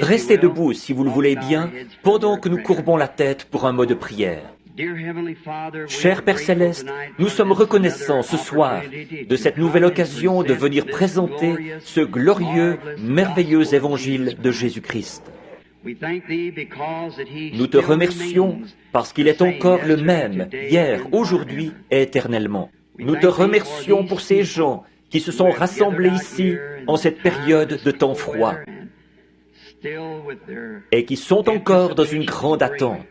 Restez debout, si vous le voulez bien, pendant que nous courbons la tête pour un mot de prière. Cher Père Céleste, nous sommes reconnaissants ce soir de cette nouvelle occasion de venir présenter ce glorieux, merveilleux évangile de Jésus-Christ. Nous te remercions parce qu'il est encore le même, hier, aujourd'hui et éternellement. Nous te remercions pour ces gens qui se sont rassemblés ici en cette période de temps froid et qui sont encore dans une grande attente.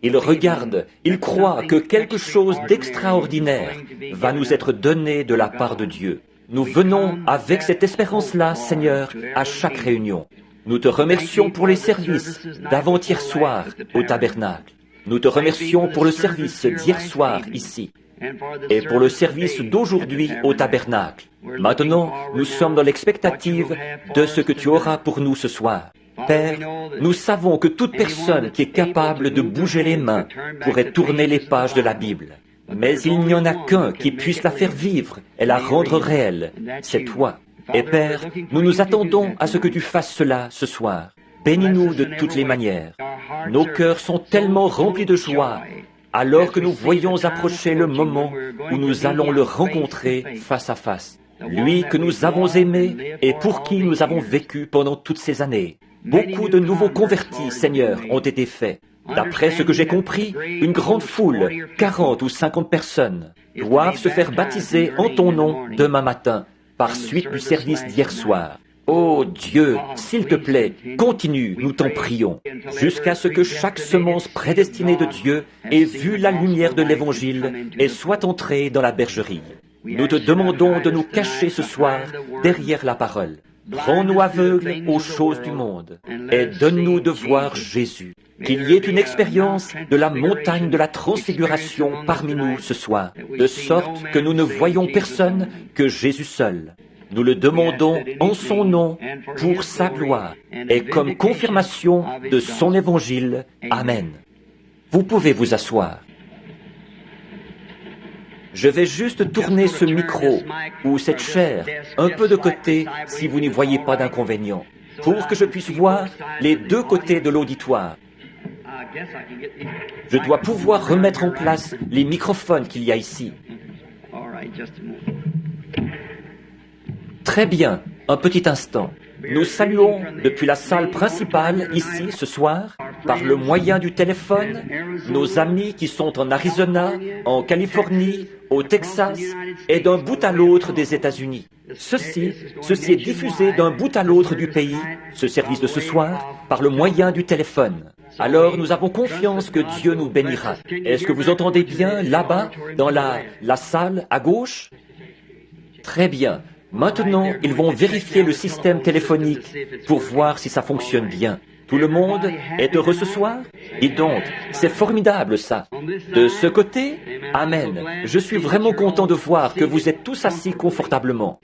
Ils regardent, ils croient que quelque chose d'extraordinaire va nous être donné de la part de Dieu. Nous venons avec cette espérance-là, Seigneur, à chaque réunion. Nous te remercions pour les services d'avant-hier soir au tabernacle. Nous te remercions pour le service d'hier soir ici et pour le service d'aujourd'hui au tabernacle. Maintenant, nous sommes dans l'expectative de ce que tu auras pour nous ce soir. Père, nous savons que toute personne qui est capable de bouger les mains pourrait tourner les pages de la Bible. Mais il n'y en a qu'un qui puisse la faire vivre et la rendre réelle. C'est toi. Et Père, nous nous attendons à ce que tu fasses cela ce soir. Bénis-nous de toutes les manières. Nos cœurs sont tellement remplis de joie alors que nous voyons approcher le moment où nous allons le rencontrer face à face. Lui que nous avons aimé et pour qui nous avons vécu pendant toutes ces années. Beaucoup de nouveaux convertis, Seigneur, ont été faits. D'après ce que j'ai compris, une grande foule, 40 ou 50 personnes, doivent se faire baptiser en ton nom demain matin, par suite du service d'hier soir. Ô Dieu, s'il te plaît, continue, nous t'en prions, jusqu'à ce que chaque semence prédestinée de Dieu ait vu la lumière de l'Évangile et soit entrée dans la bergerie. Nous te demandons de nous cacher ce soir derrière la parole. Rends-nous aveugles aux choses du monde et donne-nous de voir Jésus. Qu'il y ait une expérience de la montagne de la transfiguration parmi nous ce soir, de sorte que nous ne voyons personne que Jésus seul. Nous le demandons en son nom, pour sa gloire, et comme confirmation de son évangile. Amen. Vous pouvez vous asseoir. Je vais juste tourner ce micro ou cette chaire un peu de côté si vous n'y voyez pas d'inconvénient, pour que je puisse voir les deux côtés de l'auditoire. Je dois pouvoir remettre en place les microphones qu'il y a ici. Très bien, un petit instant. Nous saluons depuis la salle principale, ici, ce soir, par le moyen du téléphone, nos amis qui sont en Arizona, en Californie, au Texas et d'un bout à l'autre des États-Unis. Ceci est diffusé d'un bout à l'autre du pays, ce service de ce soir, par le moyen du téléphone. Alors nous avons confiance que Dieu nous bénira. Est-ce que vous entendez bien là-bas, dans la salle à gauche? Très bien. Maintenant, ils vont vérifier le système téléphonique pour voir si ça fonctionne bien. Tout le monde est heureux ce soir? Dis donc, c'est formidable ça. De ce côté, Amen. Je suis vraiment content de voir que vous êtes tous assis confortablement.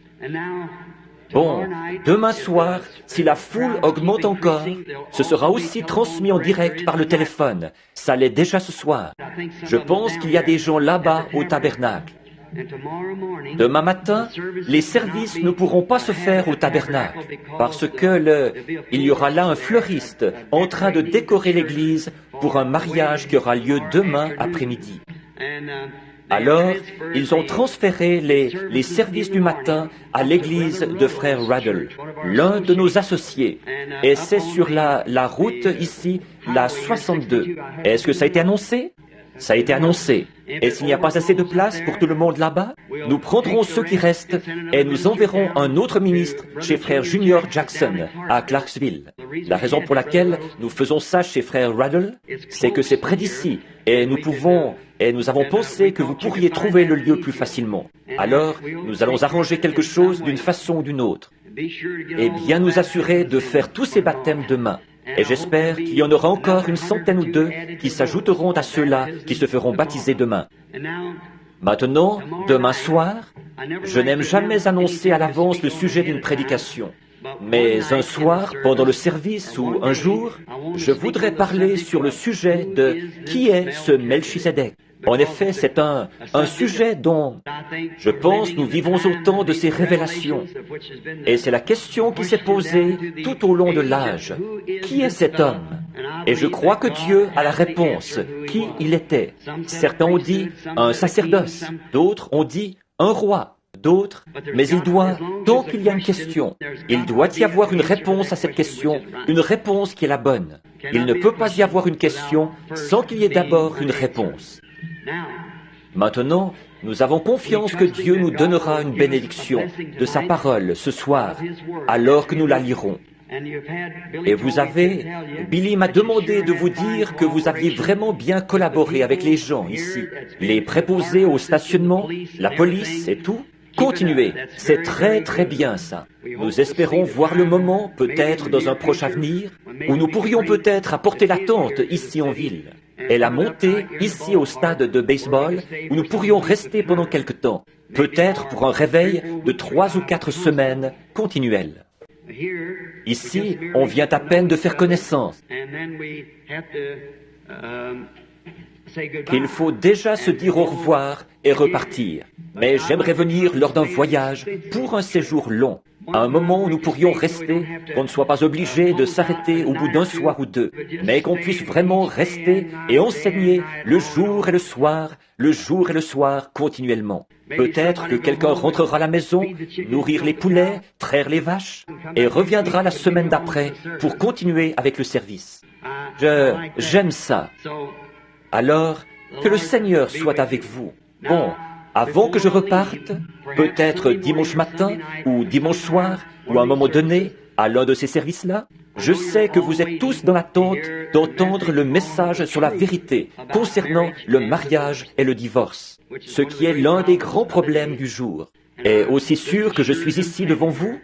Bon, demain soir, si la foule augmente encore, ce sera aussi transmis en direct par le téléphone. Ça l'est déjà ce soir. Je pense qu'il y a des gens là-bas au tabernacle. Demain matin, les services ne pourront pas se faire au tabernacle parce que il y aura là un fleuriste en train de décorer l'église pour un mariage qui aura lieu demain après-midi. Alors, ils ont transféré les services du matin à l'église de frère Ruddle, l'un de nos associés. Et c'est sur la route ici, la 62. Est-ce que ça a été annoncé? Ça a été annoncé. Et s'il n'y a pas assez de place pour tout le monde là-bas, nous prendrons ceux qui restent et nous enverrons un autre ministre chez frère Junior Jackson à Clarksville. La raison pour laquelle nous faisons ça chez frère Ruddle, c'est que c'est près d'ici et nous avons pensé que vous pourriez trouver le lieu plus facilement. Alors, nous allons arranger quelque chose d'une façon ou d'une autre. Et bien nous assurer de faire tous ces baptêmes demain. Et j'espère qu'il y en aura encore une centaine ou deux qui s'ajouteront à ceux-là qui se feront baptiser demain. Maintenant, demain soir, je n'aime jamais annoncer à l'avance le sujet d'une prédication. Mais un soir, pendant le service ou un jour, je voudrais parler sur le sujet de qui est ce Melchisédek. En effet, c'est un sujet dont, je pense, nous vivons au temps de ces révélations. Et c'est la question qui s'est posée tout au long de l'âge. Qui est cet homme? Et je crois que Dieu a la réponse. Qui il était? Certains ont dit un sacerdoce, d'autres ont dit un roi, d'autres, mais tant qu'il y a une question, il doit y avoir une réponse à cette question, une réponse qui est la bonne. Il ne peut pas y avoir une question sans qu'il y ait d'abord une réponse. Maintenant, nous avons confiance que Dieu nous donnera une bénédiction de sa parole ce soir, alors que nous la lirons. Et Billy m'a demandé de vous dire que vous aviez vraiment bien collaboré avec les gens ici, les préposés au stationnement, la police et tout. Continuez, c'est très très bien ça. Nous espérons voir le moment, peut-être dans un proche avenir, où nous pourrions peut-être apporter la tente ici en ville, et la monter ici au stade de baseball, où nous pourrions rester pendant quelque temps, peut-être pour un réveil de 3 ou 4 semaines continuelles. Ici, on vient à peine de faire connaissance. Qu'il faut déjà se dire au revoir et repartir. Mais j'aimerais venir lors d'un voyage pour un séjour long, à un moment où nous pourrions rester, qu'on ne soit pas obligé de s'arrêter au bout d'un soir ou deux, mais qu'on puisse vraiment rester et enseigner le jour et le soir continuellement. Peut-être que quelqu'un rentrera à la maison, nourrir les poulets, traire les vaches, et reviendra la semaine d'après pour continuer avec le service. J'aime ça. Alors, que le Seigneur soit avec vous. Bon, avant que je reparte, peut-être dimanche matin ou dimanche soir, ou à un moment donné, à l'un de ces services-là, je sais que vous êtes tous dans l'attente d'entendre le message sur la vérité concernant le mariage et le divorce, ce qui est l'un des grands problèmes du jour. Et aussi sûr que je suis ici devant vous,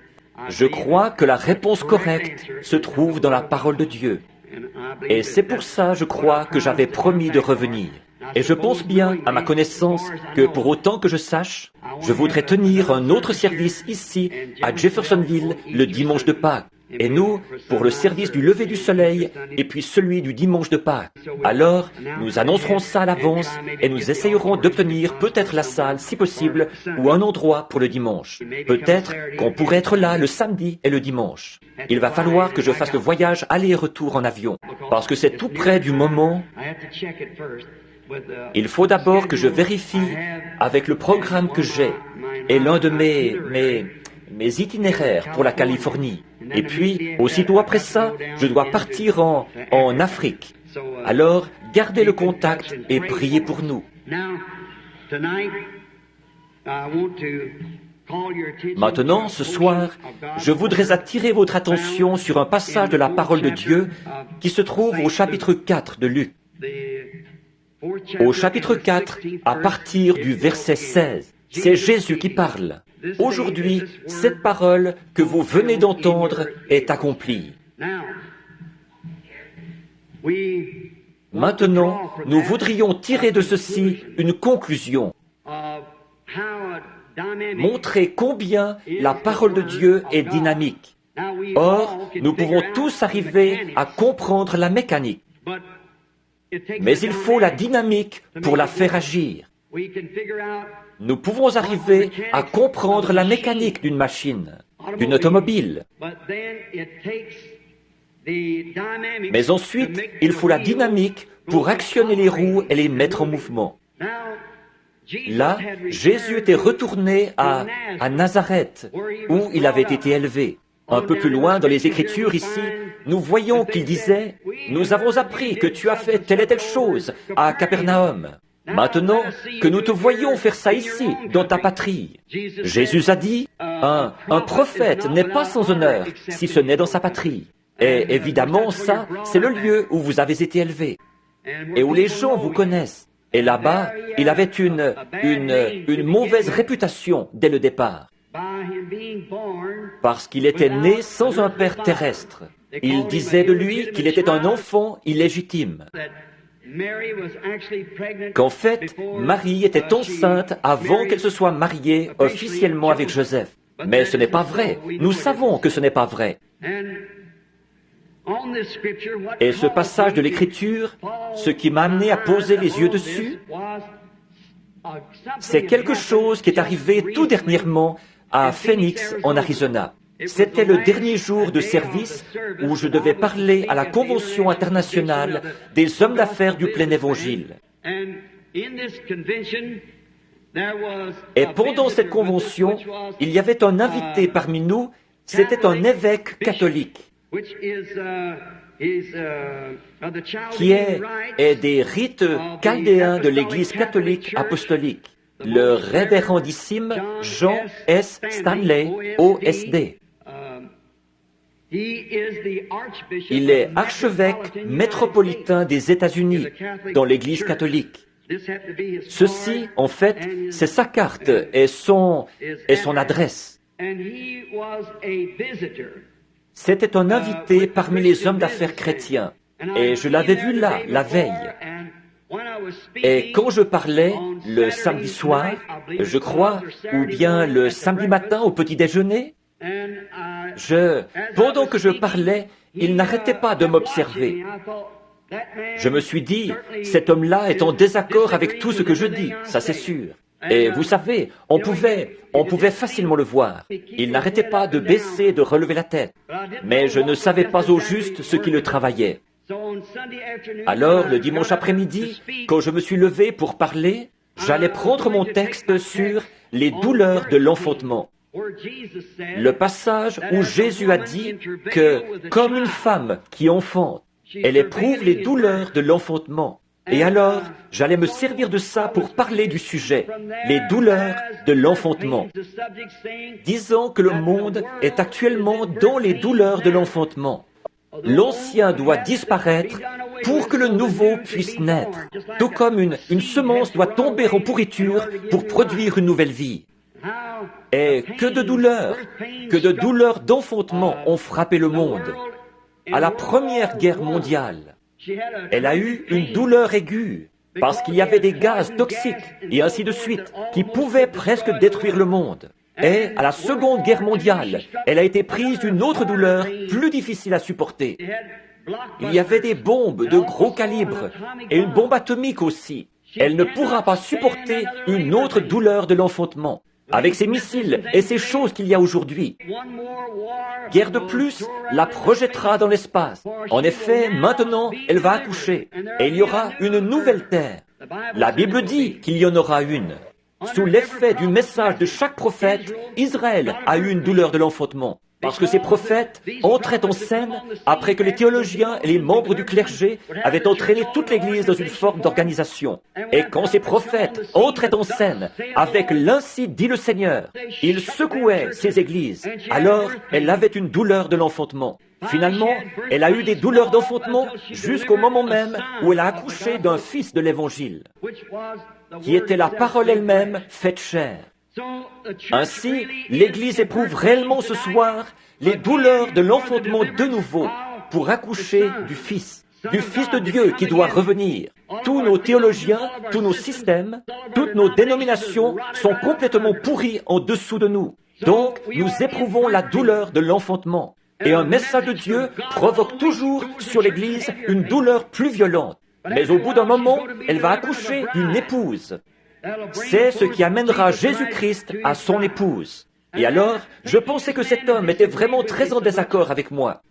je crois que la réponse correcte se trouve dans la parole de Dieu. Et c'est pour ça, je crois, que j'avais promis de revenir. Et je pense bien, à ma connaissance, que pour autant que je sache, je voudrais tenir un autre service ici, à Jeffersonville, le dimanche de Pâques. Et nous, pour le service du lever du soleil, et puis celui du dimanche de Pâques. Alors, nous annoncerons ça à l'avance, et nous essayerons d'obtenir peut-être la salle, si possible, ou un endroit pour le dimanche. Peut-être qu'on pourrait être là le samedi et le dimanche. Il va falloir que je fasse le voyage aller et retour en avion, parce que c'est tout près du moment. Il faut d'abord que je vérifie avec le programme que j'ai, et l'un de mes itinéraires pour la Californie. Et puis, aussitôt après ça, je dois partir en Afrique. Alors, gardez le contact et priez pour nous. Maintenant, ce soir, je voudrais attirer votre attention sur un passage de la parole de Dieu qui se trouve au chapitre 4 de Luc. Au chapitre 4, à partir du verset 16, c'est Jésus qui parle. Aujourd'hui, cette parole que vous venez d'entendre est accomplie. Maintenant, nous voudrions tirer de ceci une conclusion. Montrer combien la parole de Dieu est dynamique. Or, nous pouvons tous arriver à comprendre la mécanique. Mais il faut la dynamique pour la faire agir. Nous pouvons arriver à comprendre la mécanique d'une machine, d'une automobile. Mais ensuite, il faut la dynamique pour actionner les roues et les mettre en mouvement. Là, Jésus était retourné à Nazareth, où il avait été élevé. Un peu plus loin dans les Écritures ici, nous voyons qu'il disait « Nous avons appris que tu as fait telle et telle chose à Capernaum. Maintenant que nous te voyons faire ça ici, dans ta patrie. » Jésus a dit « Un prophète n'est pas sans honneur si ce n'est dans sa patrie. » Et évidemment, ça, c'est le lieu où vous avez été élevé et où les gens vous connaissent. Et là-bas, il avait une mauvaise réputation dès le départ. Parce qu'il était né sans un père terrestre. Il disait de lui qu'il était un enfant illégitime. Qu'en fait, Marie était enceinte avant qu'elle se soit mariée officiellement avec Joseph. Mais ce n'est pas vrai. Nous savons que ce n'est pas vrai. Et ce passage de l'Écriture, ce qui m'a amené à poser les yeux dessus, c'est quelque chose qui est arrivé tout dernièrement à Phoenix, en Arizona. C'était le dernier jour de service où je devais parler à la Convention internationale des hommes d'affaires du plein évangile. Et pendant cette convention, il y avait un invité parmi nous, c'était un évêque catholique, qui est des rites chaldéens de l'Église catholique apostolique, le révérendissime Jean S. Stanley, OSD. Il est archevêque métropolitain des États-Unis dans l'Église catholique. Ceci, en fait, c'est sa carte et son adresse. C'était un invité parmi les hommes d'affaires chrétiens, et je l'avais vu là, la veille. Et quand je parlais, le samedi soir, je crois, ou bien le samedi matin au petit déjeuner, pendant que je parlais, il n'arrêtait pas de m'observer. Je me suis dit, cet homme-là est en désaccord avec tout ce que je dis, ça c'est sûr. Et vous savez, on pouvait facilement le voir. Il n'arrêtait pas de baisser et de relever la tête. Mais je ne savais pas au juste ce qui le travaillait. Alors, le dimanche après-midi, quand je me suis levé pour parler, j'allais prendre mon texte sur les douleurs de l'enfantement. Le passage où Jésus a dit que, comme une femme qui enfante, elle éprouve les douleurs de l'enfantement. Et alors, j'allais me servir de ça pour parler du sujet, les douleurs de l'enfantement, disant que le monde est actuellement dans les douleurs de l'enfantement. L'ancien doit disparaître pour que le nouveau puisse naître, tout comme une semence doit tomber en pourriture pour produire une nouvelle vie. Et que de douleurs d'enfantement ont frappé le monde. À la Première Guerre mondiale, elle a eu une douleur aiguë, parce qu'il y avait des gaz toxiques, et ainsi de suite, qui pouvaient presque détruire le monde. Et à la Seconde Guerre mondiale, elle a été prise d'une autre douleur, plus difficile à supporter. Il y avait des bombes de gros calibre, et une bombe atomique aussi. Elle ne pourra pas supporter une autre douleur de l'enfantement, avec ces missiles et ces choses qu'il y a aujourd'hui. Guerre de plus la projettera dans l'espace. En effet, maintenant, elle va accoucher, et il y aura une nouvelle terre. La Bible dit qu'il y en aura une. Sous l'effet du message de chaque prophète, Israël a eu une douleur de l'enfantement. Parce que ces prophètes entraient en scène après que les théologiens et les membres du clergé avaient entraîné toute l'Église dans une forme d'organisation. Et quand ces prophètes entraient en scène avec l'Ainsi dit le Seigneur, ils secouaient ces églises. Alors, elle avait une douleur de l'enfantement. Finalement, elle a eu des douleurs d'enfantement jusqu'au moment même où elle a accouché d'un fils de l'Évangile, qui était la parole elle-même faite chair. Ainsi, l'Église éprouve réellement ce soir les douleurs de l'enfantement de nouveau pour accoucher du Fils de Dieu qui doit revenir. Tous nos théologiens, tous nos systèmes, toutes nos dénominations sont complètement pourris en dessous de nous. Donc, nous éprouvons la douleur de l'enfantement. Et un message de Dieu provoque toujours sur l'Église une douleur plus violente. Mais au bout d'un moment, elle va accoucher d'une épouse. C'est ce qui amènera Jésus-Christ à son épouse. Et alors, je pensais que cet homme était vraiment très en désaccord avec moi.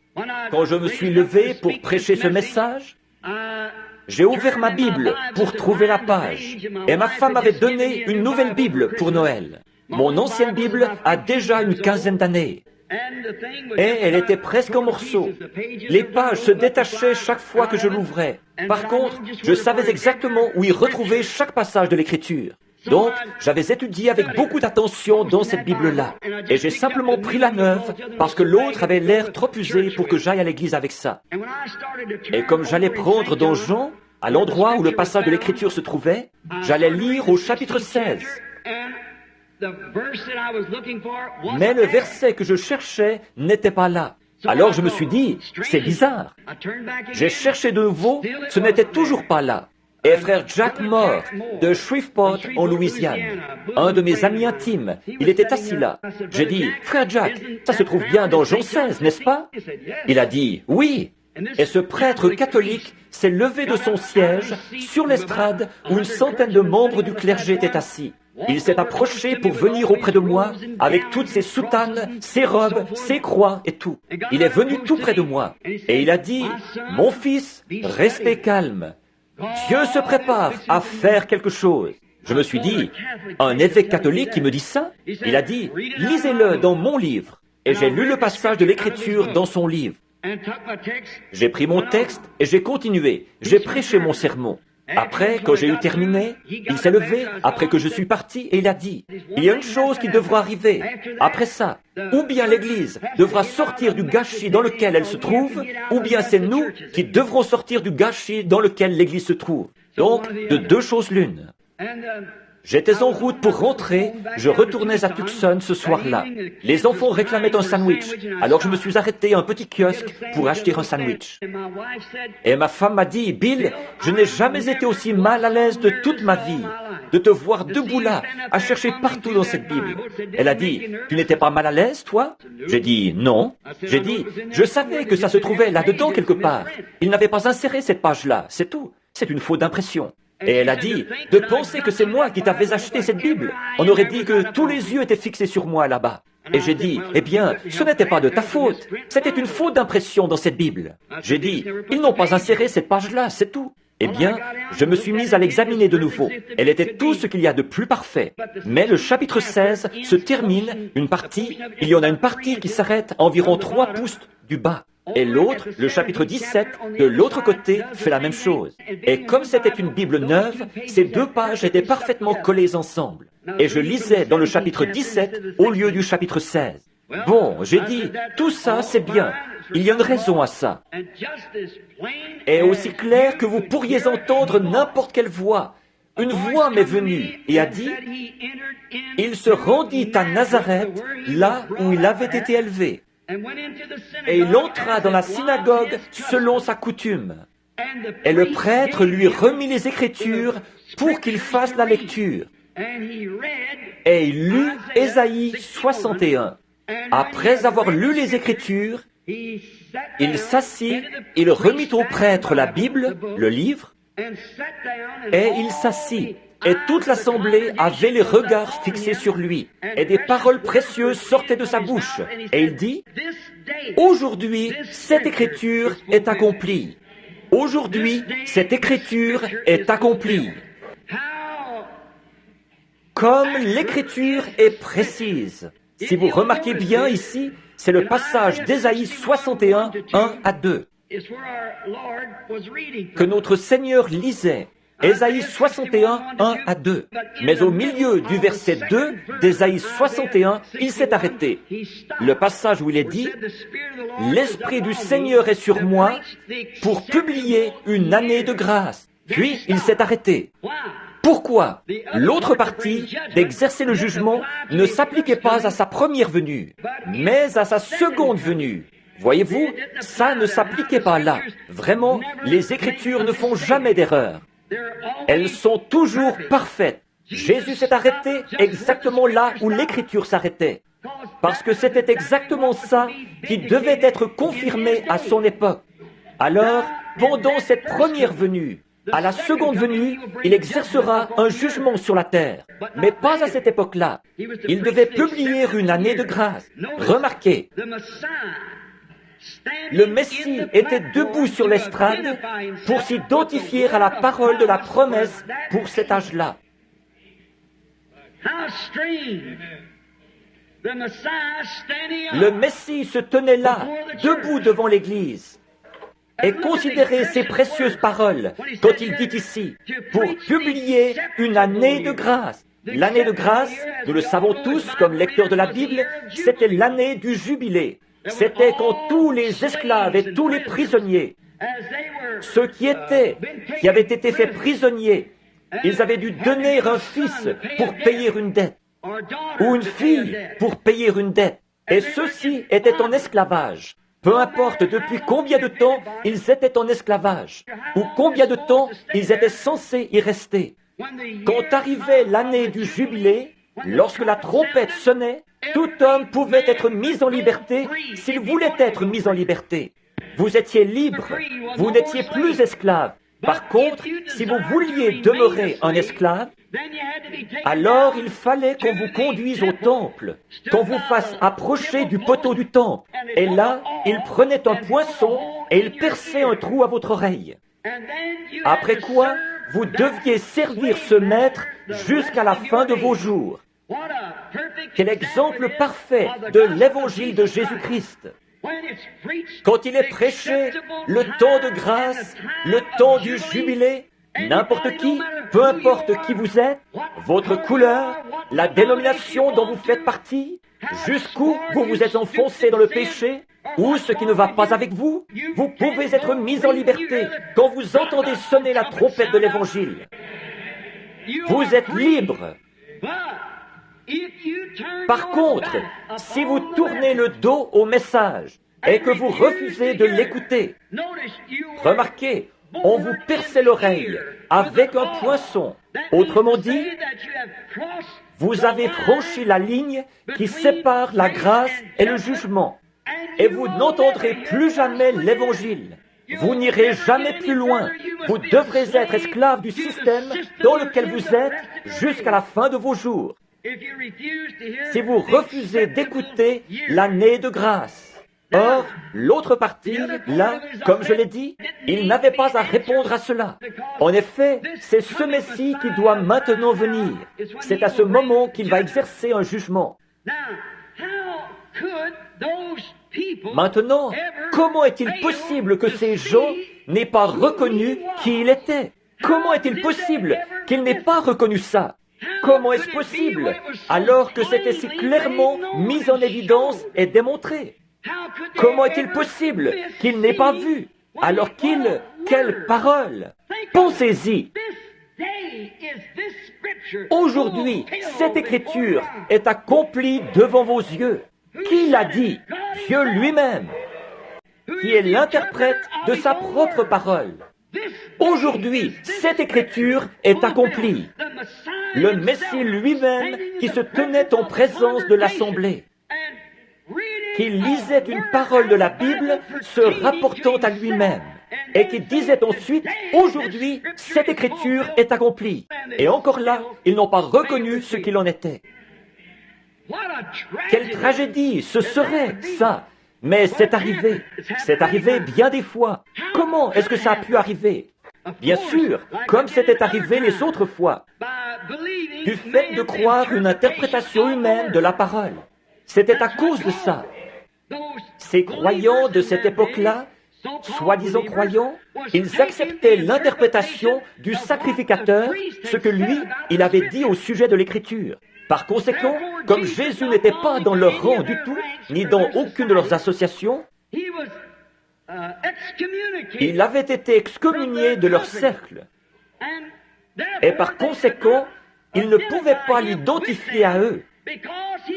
Quand je me suis levé pour prêcher ce message, j'ai ouvert ma Bible pour trouver la page. Et ma femme m'avait donné une nouvelle Bible pour Noël. Mon ancienne Bible a déjà une quinzaine d'années. Et elle était presque en morceaux. Les pages se détachaient chaque fois que je l'ouvrais. Par contre, je savais exactement où y retrouver chaque passage de l'Écriture. Donc, j'avais étudié avec beaucoup d'attention dans cette Bible-là. Et j'ai simplement pris la neuve parce que l'autre avait l'air trop usé pour que j'aille à l'église avec ça. Et comme j'allais prendre dans Jean, à l'endroit où le passage de l'Écriture se trouvait, j'allais lire au chapitre 16. Mais le verset que je cherchais n'était pas là. Alors je me suis dit, c'est bizarre. J'ai cherché de nouveau, ce n'était toujours pas là. Et frère Jack Moore, de Shreveport, en Louisiane, un de mes amis intimes, il était assis là. J'ai dit, frère Jack, ça se trouve bien dans Jean 16, n'est-ce pas? Il a dit, oui. Et ce prêtre catholique s'est levé de son siège sur l'estrade où une centaine de membres du clergé étaient assis. Il s'est approché pour venir auprès de moi avec toutes ses soutanes, ses robes, ses croix et tout. Il est venu tout près de moi et il a dit, « Mon fils, restez calme. Dieu se prépare à faire quelque chose. » Je me suis dit, un évêque catholique qui me dit ça? Il a dit, « Lisez-le dans mon livre. » Et j'ai lu le passage de l'Écriture dans son livre. J'ai pris mon texte et j'ai continué. J'ai prêché mon sermon. Après, quand j'ai eu terminé, il s'est levé, après que je suis parti, et il a dit, « Il y a une chose qui devra arriver. Après ça, ou bien l'Église devra sortir du gâchis dans lequel elle se trouve, ou bien c'est nous qui devrons sortir du gâchis dans lequel l'Église se trouve. Donc, de deux choses l'une. » J'étais en route pour rentrer, je retournais à Tucson ce soir-là. Les enfants réclamaient un sandwich, alors je me suis arrêté à un petit kiosque pour acheter un sandwich. Et ma femme m'a dit, « Bill, je n'ai jamais été aussi mal à l'aise de toute ma vie, de te voir debout là, à chercher partout dans cette Bible. » Elle a dit, « Tu n'étais pas mal à l'aise, toi ?» J'ai dit, « Non. » J'ai dit, « Je savais que ça se trouvait là-dedans quelque part. Il n'avait pas inséré cette page-là, c'est tout. C'est une faute d'impression. » Et elle a dit, de penser que c'est moi qui t'avais acheté cette Bible. On aurait dit que tous les yeux étaient fixés sur moi là-bas. Et j'ai dit, eh bien, ce n'était pas de ta faute. C'était une faute d'impression dans cette Bible. J'ai dit, ils n'ont pas inséré cette page-là, c'est tout. Eh bien, je me suis mise à l'examiner de nouveau. Elle était tout ce qu'il y a de plus parfait. Mais le chapitre 16 se termine, il y en a une partie qui s'arrête à environ 3 pouces du bas. Et l'autre, le chapitre 17, de l'autre côté, fait la même chose. Et comme c'était une Bible neuve, ces 2 pages étaient parfaitement collées ensemble. Et je lisais dans le chapitre 17 au lieu du chapitre 16. Bon, j'ai dit, tout ça c'est bien. Il y a une raison à ça. Et aussi clair que vous pourriez entendre n'importe quelle voix. Une voix m'est venue et a dit, « Il se rendit à Nazareth, là où il avait été élevé. » Et il entra dans la synagogue selon sa coutume. Et le prêtre lui remit les Écritures pour qu'il fasse la lecture. Et il lut Ésaïe 61. Après avoir lu les Écritures, il s'assit, il remit au prêtre la Bible, le livre, et il s'assit. Et toute l'assemblée avait les regards fixés sur lui, et des paroles précieuses sortaient de sa bouche. Et il dit, « Aujourd'hui, cette écriture est accomplie. Aujourd'hui, cette écriture est accomplie. » Comme l'écriture est précise. Si vous remarquez bien ici, c'est le passage d'Ésaïe 61, 1 à 2, que notre Seigneur lisait. Ésaïe 61, 1 à 2. Mais au milieu du verset 2 d'Ésaïe 61, il s'est arrêté. Le passage où il est dit, « L'Esprit du Seigneur est sur moi pour publier une année de grâce. » Puis il s'est arrêté. Pourquoi? L'autre partie d'exercer le jugement ne s'appliquait pas à sa première venue, mais à sa seconde venue. Voyez-vous, ça ne s'appliquait pas là. Vraiment, les Écritures ne font jamais d'erreur. Elles sont toujours parfaites. Jésus s'est arrêté exactement là où l'Écriture s'arrêtait. Parce que c'était exactement ça qui devait être confirmé à son époque. Alors, pendant cette première venue, à la seconde venue, il exercera un jugement sur la terre. Mais pas à cette époque-là. Il devait publier une année de grâce. Remarquez, le Messie était debout sur l'estrade pour s'identifier à la parole de la promesse pour cet âge-là. Le Messie se tenait là, debout devant l'Église, et considérait ces précieuses paroles, quand il dit ici, pour publier une année de grâce. L'année de grâce, nous le savons tous comme lecteurs de la Bible, c'était l'année du jubilé. C'était quand tous les esclaves et tous les prisonniers, ceux qui avaient été faits prisonniers, ils avaient dû donner un fils pour payer une dette, ou une fille pour payer une dette. Et ceux-ci étaient en esclavage. Peu importe depuis combien de temps ils étaient en esclavage, ou combien de temps ils étaient censés y rester. Quand arrivait l'année du jubilé, lorsque la trompette sonnait, tout homme pouvait être mis en liberté s'il voulait être mis en liberté. Vous étiez libre, vous n'étiez plus esclave. Par contre, si vous vouliez demeurer un esclave, alors il fallait qu'on vous conduise au temple, qu'on vous fasse approcher du poteau du temple. Et là, il prenait un poinçon et il perçait un trou à votre oreille. Après quoi, vous deviez servir ce maître jusqu'à la fin de vos jours. Quel exemple parfait de l'évangile de Jésus-Christ. Quand il est prêché, le temps de grâce, le temps du jubilé, n'importe qui, peu importe qui vous êtes, votre couleur, la dénomination dont vous faites partie, jusqu'où vous vous êtes enfoncé dans le péché, ou ce qui ne va pas avec vous, vous pouvez être mis en liberté quand vous entendez sonner la trompette de l'Évangile. Vous êtes libre. Par contre, si vous tournez le dos au message et que vous refusez de l'écouter, remarquez, on vous perçait l'oreille avec un poinçon. Autrement dit, vous avez franchi la ligne qui sépare la grâce et le jugement. Et vous n'entendrez plus jamais l'Évangile. Vous n'irez jamais plus loin. Vous devrez être esclave du système dans lequel vous êtes jusqu'à la fin de vos jours. Si vous refusez d'écouter l'année de grâce. Or, l'autre partie, là, comme je l'ai dit, il n'avait pas à répondre à cela. En effet, c'est ce Messie qui doit maintenant venir. C'est à ce moment qu'il va exercer un jugement. Maintenant, comment est-il possible que ces gens n'aient pas reconnu qui il était? Comment est-il possible qu'ils n'aient pas reconnu ça? Comment est-ce possible alors que c'était si clairement mis en évidence et démontré? Comment est-il possible qu'ils n'aient pas vu alors quelle parole? Pensez-y. Aujourd'hui, cette écriture est accomplie devant vos yeux. Qui l'a dit? Dieu lui-même, qui est l'interprète de sa propre parole. Aujourd'hui, cette écriture est accomplie. Le Messie lui-même qui se tenait en présence de l'assemblée, qui lisait une parole de la Bible se rapportant à lui-même, et qui disait ensuite, aujourd'hui, cette écriture est accomplie. Et encore là, ils n'ont pas reconnu ce qu'il en était. Quelle tragédie ce serait, ça! Mais c'est arrivé. C'est arrivé bien des fois. Comment est-ce que ça a pu arriver? Bien sûr, comme c'était arrivé les autres fois, du fait de croire une interprétation humaine de la parole. C'était à cause de ça. Ces croyants de cette époque-là, soi-disant croyants, ils acceptaient l'interprétation du sacrificateur, ce que lui, il avait dit au sujet de l'Écriture. Par conséquent, comme Jésus n'était pas dans leur rang du tout, ni dans aucune de leurs associations, il avait été excommunié de leur cercle. Et par conséquent, ils ne pouvaient pas l'identifier à eux,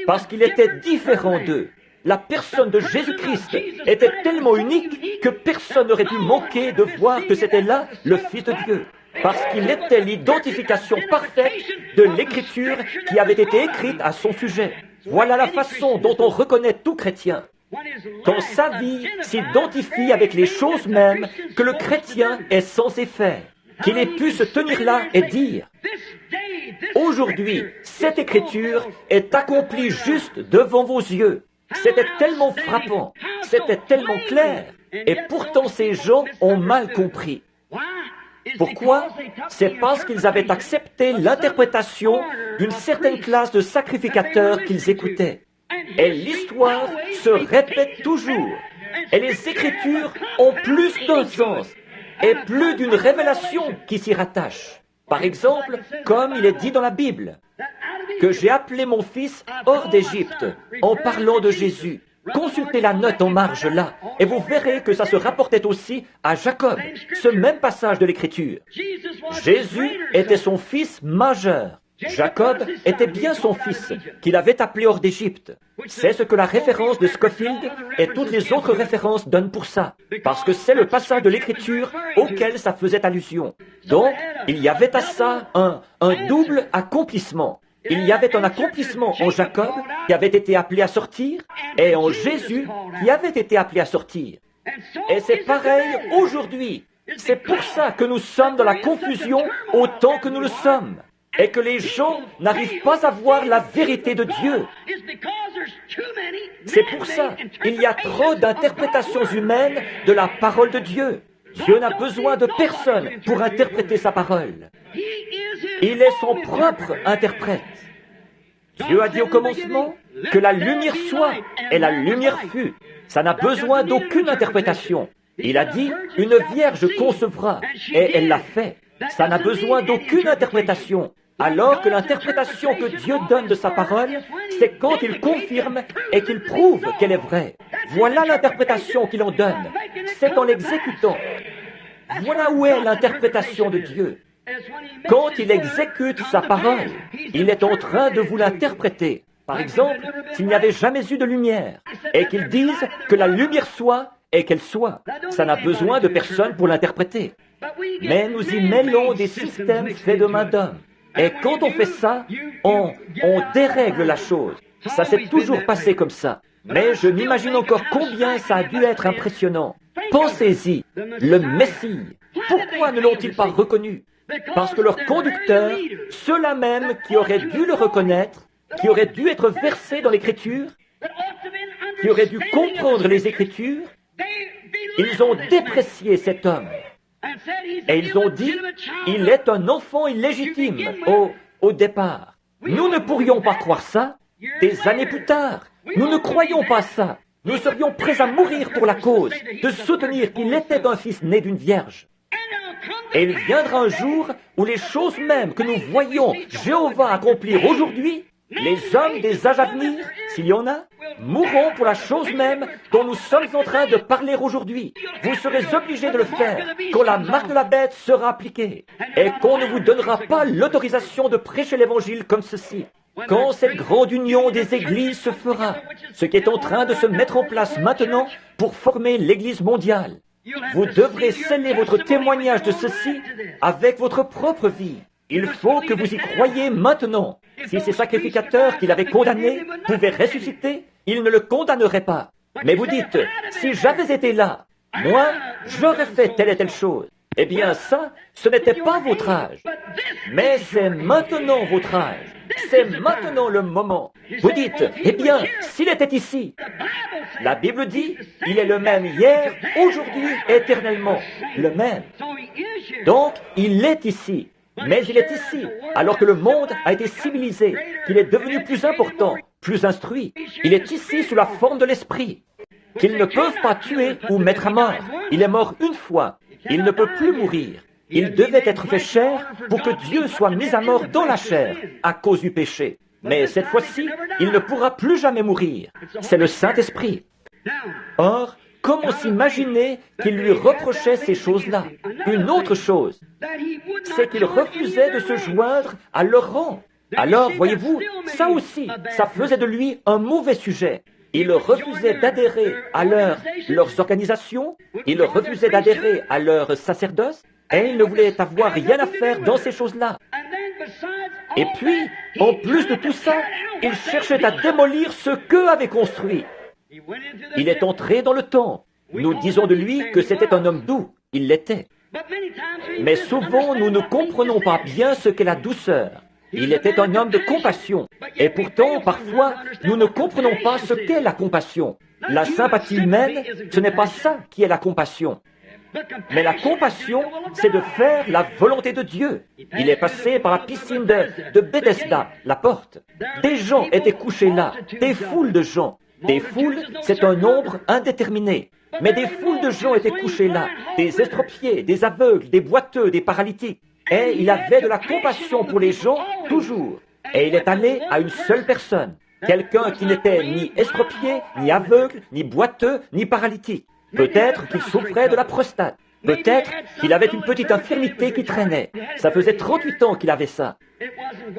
parce qu'il était différent d'eux. La personne de Jésus-Christ était tellement unique que personne n'aurait dû manquer de voir que c'était là le Fils de Dieu. Parce qu'il était l'identification parfaite de l'Écriture qui avait été écrite à son sujet. Voilà la façon dont on reconnaît tout chrétien. Quand sa vie s'identifie avec les choses mêmes que le chrétien est censé faire. Qu'il ait pu se tenir là et dire, aujourd'hui, cette Écriture est accomplie juste devant vos yeux. C'était tellement frappant, c'était tellement clair, et pourtant ces gens ont mal compris. Pourquoi? C'est parce qu'ils avaient accepté l'interprétation d'une certaine classe de sacrificateurs qu'ils écoutaient. Et l'histoire se répète toujours. Et les Écritures ont plus d'un sens et plus d'une révélation qui s'y rattache. Par exemple, comme il est dit dans la Bible, que j'ai appelé mon fils hors d'Égypte en parlant de Jésus. Consultez la note en marge là, et vous verrez que ça se rapportait aussi à Jacob, ce même passage de l'Écriture. Jésus était son fils majeur. Jacob était bien son fils, qu'il avait appelé hors d'Égypte. C'est ce que la référence de Scofield et toutes les autres références donnent pour ça, parce que c'est le passage de l'Écriture auquel ça faisait allusion. Donc, il y avait à ça un double accomplissement. Il y avait un accomplissement en Jacob qui avait été appelé à sortir et en Jésus qui avait été appelé à sortir. Et c'est pareil aujourd'hui. C'est pour ça que nous sommes dans la confusion autant que nous le sommes. Et que les gens n'arrivent pas à voir la vérité de Dieu. C'est pour ça qu'il y a trop d'interprétations humaines de la parole de Dieu. Dieu n'a besoin de personne pour interpréter sa parole. Il est son propre interprète. Dieu a dit au commencement que la lumière soit, et la lumière fut. Ça n'a besoin d'aucune interprétation. Il a dit, une vierge concevra, et elle l'a fait. Ça n'a besoin d'aucune interprétation. Alors que l'interprétation que Dieu donne de sa parole, c'est quand il confirme et qu'il prouve qu'elle est vraie. Voilà l'interprétation qu'il en donne. C'est en l'exécutant. Voilà où est l'interprétation de Dieu. Quand il exécute sa parole, il est en train de vous l'interpréter. Par exemple, s'il n'y avait jamais eu de lumière, et qu'il dise que la lumière soit et qu'elle soit, ça n'a besoin de personne pour l'interpréter. Mais nous y mêlons des systèmes faits de main d'homme. Et quand on fait ça, on dérègle la chose. Ça s'est toujours passé comme ça. Mais je m'imagine encore combien ça a dû être impressionnant. Pensez-y, le Messie. Pourquoi ne l'ont-ils pas reconnu? Parce que leurs conducteurs, ceux-là même qui auraient dû le reconnaître, qui auraient dû être versés dans l'Écriture, qui auraient dû comprendre les Écritures, ils ont déprécié cet homme. Et ils ont dit, il est un enfant illégitime au départ. Nous ne pourrions pas croire ça. Des années plus tard, nous ne croyons pas ça. Nous serions prêts à mourir pour la cause, de soutenir qu'il était un fils né d'une vierge. Et il viendra un jour où les choses mêmes que nous voyons Jéhovah accomplir aujourd'hui, les hommes des âges à venir, s'il y en a, mourront pour la chose même dont nous sommes en train de parler aujourd'hui. Vous serez obligés de le faire quand la marque de la bête sera appliquée et qu'on ne vous donnera pas l'autorisation de prêcher l'évangile comme ceci. Quand cette grande union des églises se fera, ce qui est en train de se mettre en place maintenant pour former l'église mondiale, vous devrez sceller votre témoignage de ceci avec votre propre vie. Il faut que vous y croyiez maintenant. Si ces sacrificateurs qu'il avait condamnés pouvaient ressusciter, ils ne le condamneraient pas. Mais vous dites, si j'avais été là, moi, j'aurais fait telle et telle chose. Eh bien ça, ce n'était pas votre âge. Mais c'est maintenant votre âge. C'est maintenant le moment. Vous dites, eh bien, s'il était ici, la Bible dit, il est le même hier, aujourd'hui, éternellement. Le même. Donc, il est ici. Mais il est ici, alors que le monde a été civilisé, qu'il est devenu plus important, plus instruit. Il est ici sous la forme de l'esprit, qu'ils ne peuvent pas tuer ou mettre à mort. Il est mort une fois. Il ne peut plus mourir. Il devait être fait chair pour que Dieu soit mis à mort dans la chair à cause du péché. Mais cette fois-ci, il ne pourra plus jamais mourir. C'est le Saint-Esprit. Or, comment s'imaginer qu'il lui reprochait ces choses-là? Une autre chose, c'est qu'il refusait de se joindre à leur rang. Alors, voyez-vous, ça aussi, ça faisait de lui un mauvais sujet. Il refusait d'adhérer à leurs organisations, il refusait d'adhérer à leur sacerdoce, et il ne voulait avoir rien à faire dans ces choses-là. Et puis, en plus de tout ça, il cherchait à démolir ce qu'eux avaient construit. Il est entré dans le temps. Nous disons de lui que c'était un homme doux. Il l'était. Mais souvent, nous ne comprenons pas bien ce qu'est la douceur. Il était un homme de compassion. Et pourtant, parfois, nous ne comprenons pas ce qu'est la compassion. La sympathie humaine, ce n'est pas ça qui est la compassion. Mais la compassion, c'est de faire la volonté de Dieu. Il est passé par la piscine de Bethesda, la porte. Des gens étaient couchés là, des foules de gens. Des foules, c'est un nombre indéterminé. Mais des foules de gens étaient couchés là, des estropiés, des aveugles, des boiteux, des paralytiques. Et il avait de la compassion pour les gens, toujours. Et il est allé à une seule personne. Quelqu'un qui n'était ni estropié, ni aveugle, ni boiteux, ni paralytique. Peut-être qu'il souffrait de la prostate. Peut-être qu'il avait une petite infirmité qui traînait. Ça faisait 38 ans qu'il avait ça.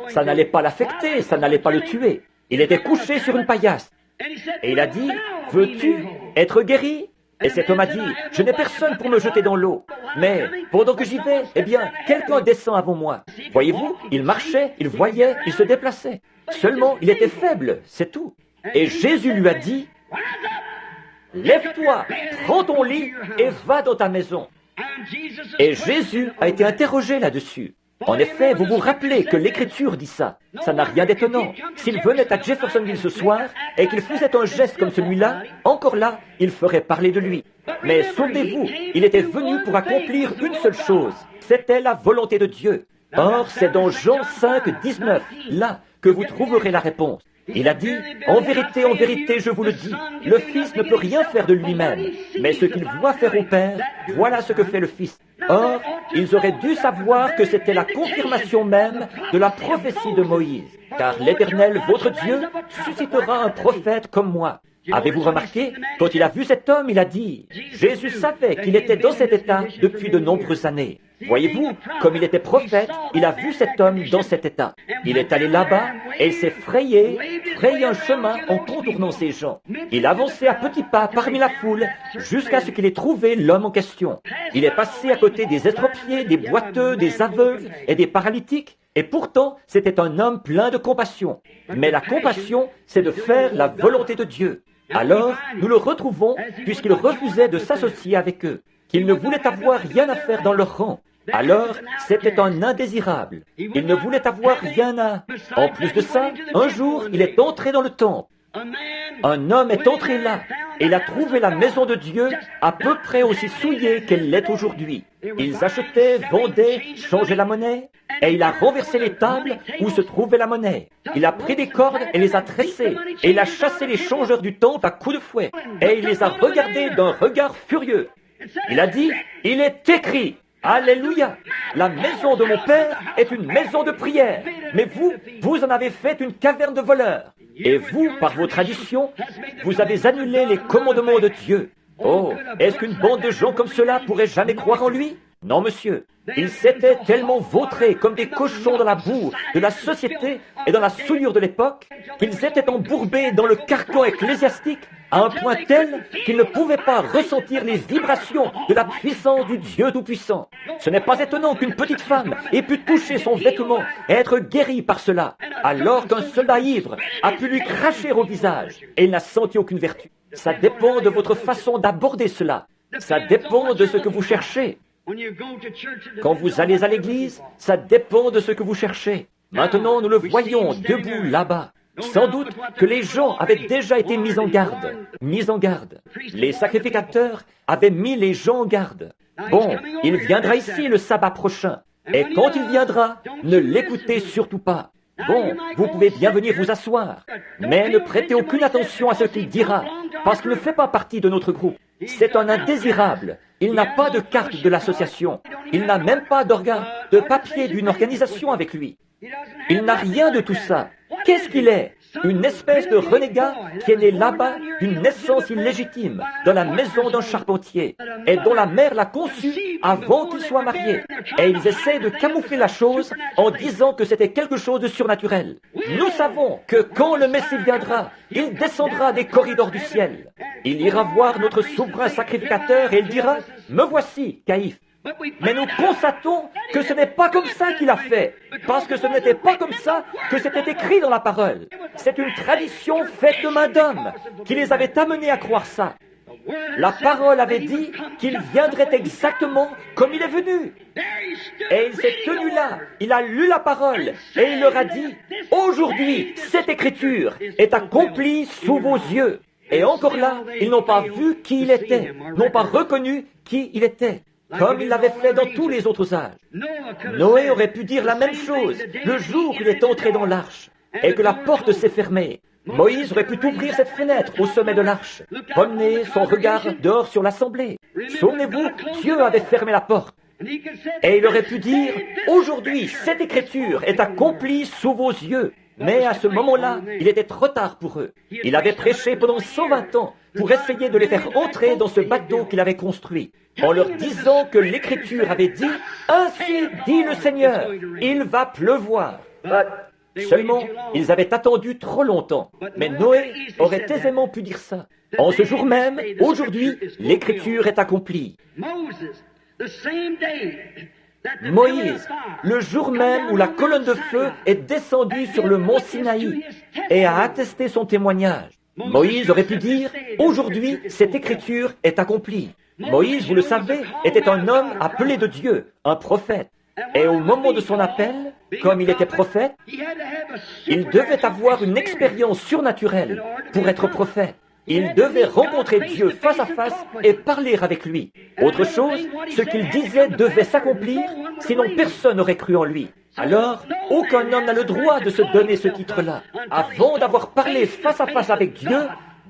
Ça n'allait pas l'affecter, ça n'allait pas le tuer. Il était couché sur une paillasse. Et il a dit, « Veux-tu être guéri ?» Et cet homme a dit, « Je n'ai personne pour me jeter dans l'eau. Mais pendant que j'y vais, eh bien, quelqu'un descend avant moi. » Voyez-vous, il marchait, il voyait, il se déplaçait. Seulement, il était faible, c'est tout. Et Jésus lui a dit, « lève-toi, prends ton lit et va dans ta maison. Et Jésus a été interrogé là-dessus. En effet, vous vous rappelez que l'Écriture dit ça. Ça n'a rien d'étonnant. S'il venait à Jeffersonville ce soir et qu'il faisait un geste comme celui-là, encore là, il ferait parler de lui. Mais souvenez-vous, il était venu pour accomplir une seule chose. C'était la volonté de Dieu. Or, c'est dans Jean 5, 19, là, que vous trouverez la réponse. Il a dit, en vérité, je vous le dis, le Fils ne peut rien faire de lui-même, mais ce qu'il voit faire au Père, voilà ce que fait le Fils. Or, ils auraient dû savoir que c'était la confirmation même de la prophétie de Moïse, car l'Éternel, votre Dieu, suscitera un prophète comme moi. Avez-vous remarqué, quand il a vu cet homme, il a dit, Jésus savait qu'il était dans cet état depuis de nombreuses années. Voyez-vous, comme il était prophète, il a vu cet homme dans cet état. Il est allé là-bas et il s'est frayé un chemin en contournant ces gens. Il avançait à petits pas parmi la foule jusqu'à ce qu'il ait trouvé l'homme en question. Il est passé à côté des estropiés, des boiteux, des aveugles et des paralytiques. Et pourtant, c'était un homme plein de compassion. Mais la compassion, c'est de faire la volonté de Dieu. Alors, nous le retrouvons puisqu'il refusait de s'associer avec eux, qu'il ne voulait avoir rien à faire dans leur rang. Alors, c'était un indésirable. Il ne voulait avoir rien à... En plus de ça, un jour, il est entré dans le temple. Un homme est entré là, et il a trouvé la maison de Dieu à peu près aussi souillée qu'elle l'est aujourd'hui. Ils achetaient, vendaient, changeaient la monnaie, et il a renversé les tables où se trouvait la monnaie. Il a pris des cordes et les a tressées, et il a chassé les changeurs du temple à coups de fouet, et il les a regardés d'un regard furieux. Il a dit, il est écrit, Alléluia, la maison de mon Père est une maison de prière, mais vous en avez fait une caverne de voleurs. Et vous, par vos traditions, vous avez annulé les commandements de Dieu. Oh, est-ce qu'une bande de gens comme cela pourrait jamais croire en lui? Non, monsieur. Ils s'étaient tellement vautrés comme des cochons dans la boue de la société et dans la souillure de l'époque qu'ils étaient embourbés dans le carcan ecclésiastique à un point tel qu'ils ne pouvaient pas ressentir les vibrations de la puissance du Dieu Tout-Puissant. Ce n'est pas étonnant qu'une petite femme ait pu toucher son vêtement et être guérie par cela, alors qu'un soldat ivre a pu lui cracher au visage et il n'a senti aucune vertu. Ça dépend de votre façon d'aborder cela. Ça dépend de ce que vous cherchez. Quand vous allez à l'église, ça dépend de ce que vous cherchez. Maintenant, nous le voyons debout là-bas. Sans doute que les gens avaient déjà été mis en garde. Les sacrificateurs avaient mis les gens en garde. Bon, il viendra ici le sabbat prochain. Et quand il viendra, ne l'écoutez surtout pas. Bon, vous pouvez bien venir vous asseoir, mais ne prêtez aucune attention à ce qu'il dira, parce qu'il ne fait pas partie de notre groupe. C'est un indésirable. Il n'a pas de carte de l'association. Il n'a même pas de papier d'une organisation avec lui. Il n'a rien de tout ça. Qu'est-ce qu'il est? Une espèce de renégat qui est né là-bas d'une naissance illégitime, dans la maison d'un charpentier, et dont la mère l'a conçu avant qu'il soit marié. Et ils essaient de camoufler la chose en disant que c'était quelque chose de surnaturel. Nous savons que quand le Messie viendra, il descendra des corridors du ciel. Il ira voir notre souverain sacrificateur et il dira, « Me voici, Caïphe. » Mais nous constatons que ce n'est pas comme ça qu'il a fait, parce que ce n'était pas comme ça que c'était écrit dans la parole. C'est une tradition faite de main d'homme qui les avait amenés à croire ça. La parole avait dit qu'il viendrait exactement comme il est venu. Et il s'est tenu là, il a lu la parole, et il leur a dit, « Aujourd'hui, cette écriture est accomplie sous vos yeux. » Et encore là, ils n'ont pas vu qui il était, n'ont pas reconnu qui il était. Comme il l'avait fait dans tous les autres âges. Noé aurait pu dire la même chose le jour où il est entré dans l'arche et que la porte s'est fermée. Moïse aurait pu ouvrir cette fenêtre au sommet de l'arche, promener son regard dehors sur l'assemblée. Souvenez-vous, Dieu avait fermé la porte. Et il aurait pu dire, aujourd'hui, cette écriture est accomplie sous vos yeux. Mais à ce moment-là, il était trop tard pour eux. Il avait prêché pendant 120 ans pour essayer de les faire entrer dans ce bateau qu'il avait construit, en leur disant que l'Écriture avait dit « Ainsi dit le Seigneur, il va pleuvoir ». Seulement, ils avaient attendu trop longtemps. Mais Noé aurait aisément pu dire ça. En ce jour même, aujourd'hui, l'Écriture est accomplie. Moïse, le jour même où la colonne de feu est descendue sur le mont Sinaï et a attesté son témoignage. Moïse aurait pu dire, aujourd'hui, cette écriture est accomplie. Moïse, vous le savez, était un homme appelé de Dieu, un prophète. Et au moment de son appel, comme il était prophète, il devait avoir une expérience surnaturelle pour être prophète. Il devait rencontrer Dieu face à face et parler avec lui. Autre chose, ce qu'il disait devait s'accomplir, sinon personne n'aurait cru en lui. Alors, aucun homme n'a le droit de se donner ce titre-là, avant d'avoir parlé face à face avec Dieu,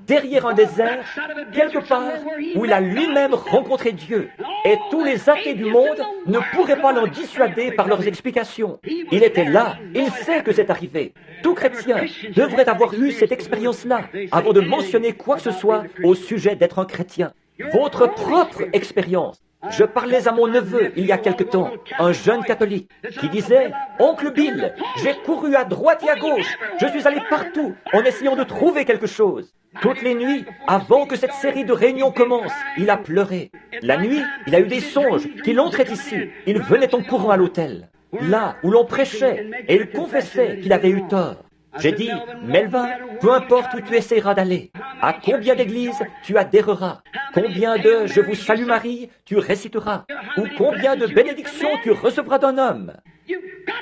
derrière un désert, quelque part où il a lui-même rencontré Dieu. Et tous les athées du monde ne pourraient pas l'en dissuader par leurs explications. Il était là, il sait que c'est arrivé. Tout chrétien devrait avoir eu cette expérience-là avant de mentionner quoi que ce soit au sujet d'être un chrétien. Votre propre expérience. Je parlais à mon neveu il y a quelque temps, un jeune catholique, qui disait « Oncle Bill, j'ai couru à droite et à gauche, je suis allé partout en essayant de trouver quelque chose. » Toutes les nuits, avant que cette série de réunions commence, il a pleuré. La nuit, il a eu des songes qu'il entrait ici. Il venait en courant à l'hôtel, là où l'on prêchait, et il confessait qu'il avait eu tort. J'ai dit, Melvin, peu importe où tu essaieras d'aller, à combien d'églises tu adhéreras, combien de « Je vous salue Marie » tu réciteras, ou combien de bénédictions tu recevras d'un homme.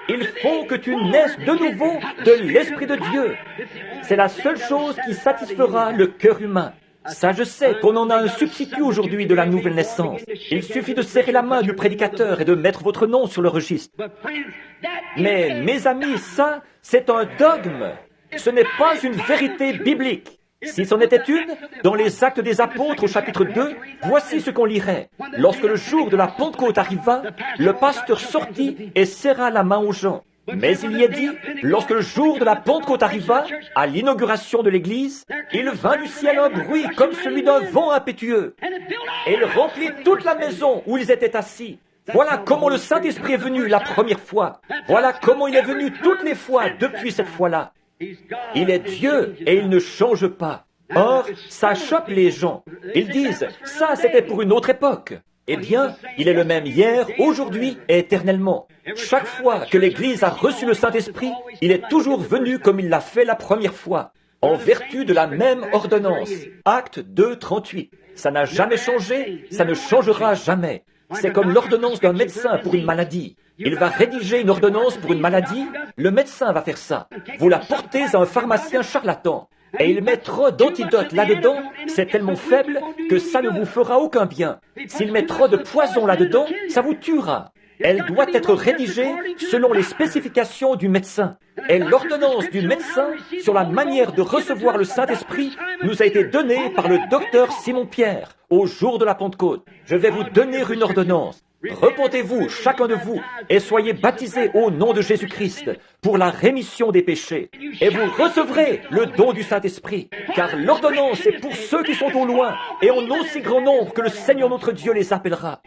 Il faut que tu naisses de nouveau de l'Esprit de Dieu. C'est la seule chose qui satisfera le cœur humain. Ça, je sais qu'on en a un substitut aujourd'hui de la nouvelle naissance. Il suffit de serrer la main du prédicateur et de mettre votre nom sur le registre. Mais, mes amis, ça, c'est un dogme. Ce n'est pas une vérité biblique. Si c'en était une, dans les Actes des Apôtres au chapitre 2, voici ce qu'on lirait. Lorsque le jour de la Pentecôte arriva, le pasteur sortit et serra la main aux gens. Mais il y est dit, lorsque le jour de la Pentecôte arriva, à l'inauguration de l'Église, il vint du ciel un bruit comme celui d'un vent impétueux. Et il remplit toute la maison où ils étaient assis. Voilà comment le Saint-Esprit est venu la première fois. Voilà comment il est venu toutes les fois depuis cette fois-là. Il est Dieu et il ne change pas. Or, ça choque les gens. Ils disent, ça c'était pour une autre époque. Eh bien, il est le même hier, aujourd'hui et éternellement. Chaque fois que l'Église a reçu le Saint-Esprit, il est toujours venu comme il l'a fait la première fois, en vertu de la même ordonnance. Acte 2, 38. Ça n'a jamais changé, ça ne changera jamais. C'est comme l'ordonnance d'un médecin pour une maladie. Il va rédiger une ordonnance pour une maladie, le médecin va faire ça. Vous la portez à un pharmacien charlatan. Et il met trop d'antidotes là-dedans, c'est tellement faible que ça ne vous fera aucun bien. S'il met trop de poison là-dedans, ça vous tuera. Elle doit être rédigée selon les spécifications du médecin. Et l'ordonnance du médecin sur la manière de recevoir le Saint-Esprit nous a été donnée par le docteur Simon-Pierre au jour de la Pentecôte. Je vais vous donner une ordonnance. Repentez-vous, chacun de vous, et soyez baptisés au nom de Jésus-Christ pour la rémission des péchés. Et vous recevrez le don du Saint-Esprit, car l'ordonnance est pour ceux qui sont au loin et en aussi grand nombre que le Seigneur notre Dieu les appellera.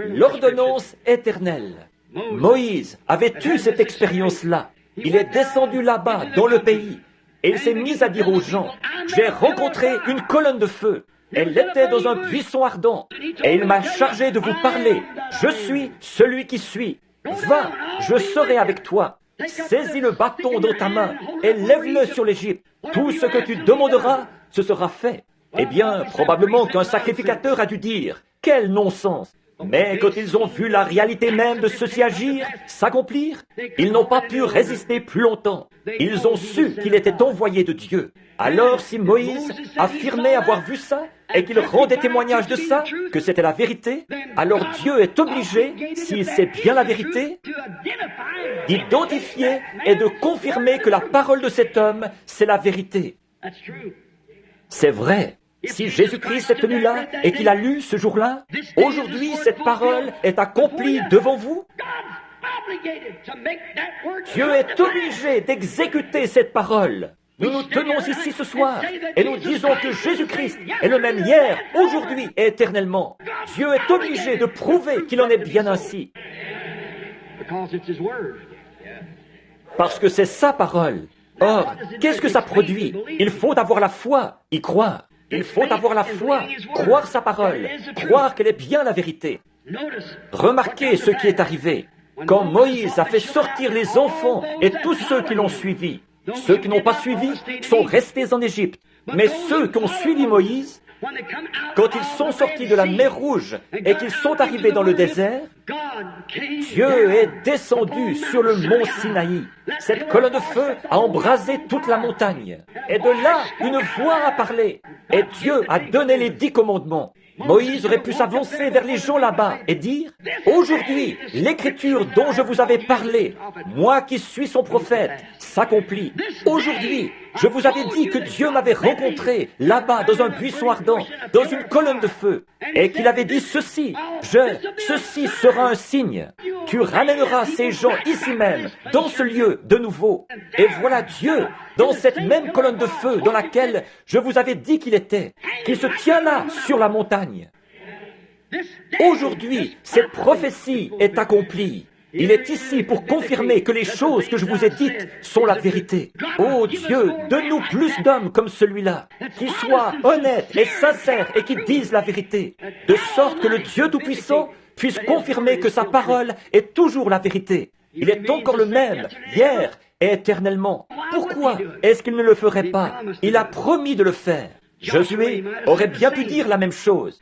L'ordonnance éternelle. Moïse avait eu cette expérience-là. Il est descendu là-bas, dans le pays, et il s'est mis à dire aux gens, « J'ai rencontré une colonne de feu. Elle était dans un buisson ardent, et il m'a chargé de vous parler. Je suis celui qui suis. Va, je serai avec toi. Saisis le bâton dans ta main et lève-le sur l'Égypte. Tout ce que tu demanderas, ce sera fait. » Eh bien, probablement qu'un sacrificateur a dû dire, « Quel non-sens !» Mais quand ils ont vu la réalité même de ceci agir, s'accomplir, ils n'ont pas pu résister plus longtemps. Ils ont su qu'il était envoyé de Dieu. Alors si Moïse affirmait avoir vu ça, et qu'il rendait témoignage de ça, que c'était la vérité, alors Dieu est obligé, s'il sait bien la vérité, d'identifier et de confirmer que la parole de cet homme, c'est la vérité. C'est vrai. Si Jésus-Christ est tenu là et qu'il a lu ce jour-là, aujourd'hui cette parole est accomplie devant vous. Dieu est obligé d'exécuter cette parole. Nous nous tenons ici ce soir et nous disons que Jésus-Christ est le même hier, aujourd'hui et éternellement. Dieu est obligé de prouver qu'il en est bien ainsi. Parce que c'est sa parole. Or, qu'est-ce que ça produit? Il faut avoir la foi, y croire. Il faut avoir la foi, croire sa parole, croire qu'elle est bien la vérité. Remarquez ce qui est arrivé. Quand Moïse a fait sortir les enfants et tous ceux qui l'ont suivi, Ceux qui n'ont pas suivi sont restés en Égypte. Mais ceux qui ont suivi Moïse, quand ils sont sortis de la mer Rouge et qu'ils sont arrivés dans le désert, Dieu est descendu sur le mont Sinaï. Cette colonne de feu a embrasé toute la montagne. Et de là, une voix a parlé. Et Dieu a donné les 10 commandements. Moïse aurait pu s'avancer vers les gens là-bas et dire « Aujourd'hui, l'écriture dont je vous avais parlé, moi qui suis son prophète, s'accomplit. Aujourd'hui, je vous avais dit que Dieu m'avait rencontré là-bas dans un buisson ardent, dans une colonne de feu, et qu'il avait dit ceci, ceci sera un signe. Tu ramèneras ces gens ici même, dans ce lieu, de nouveau. Et voilà Dieu, dans cette même colonne de feu dans laquelle je vous avais dit qu'il était, qui se tient là, sur la montagne. Aujourd'hui, cette prophétie est accomplie. Il est ici pour confirmer que les choses que je vous ai dites sont la vérité. Oh Dieu, donne-nous plus d'hommes comme celui-là, qui soient honnêtes et sincères et qui disent la vérité, de sorte que le Dieu Tout-Puissant puisse confirmer que sa parole est toujours la vérité. Il est encore le même, hier et éternellement. Pourquoi est-ce qu'il ne le ferait pas? Il a promis de le faire. Josué aurait bien pu dire la même chose.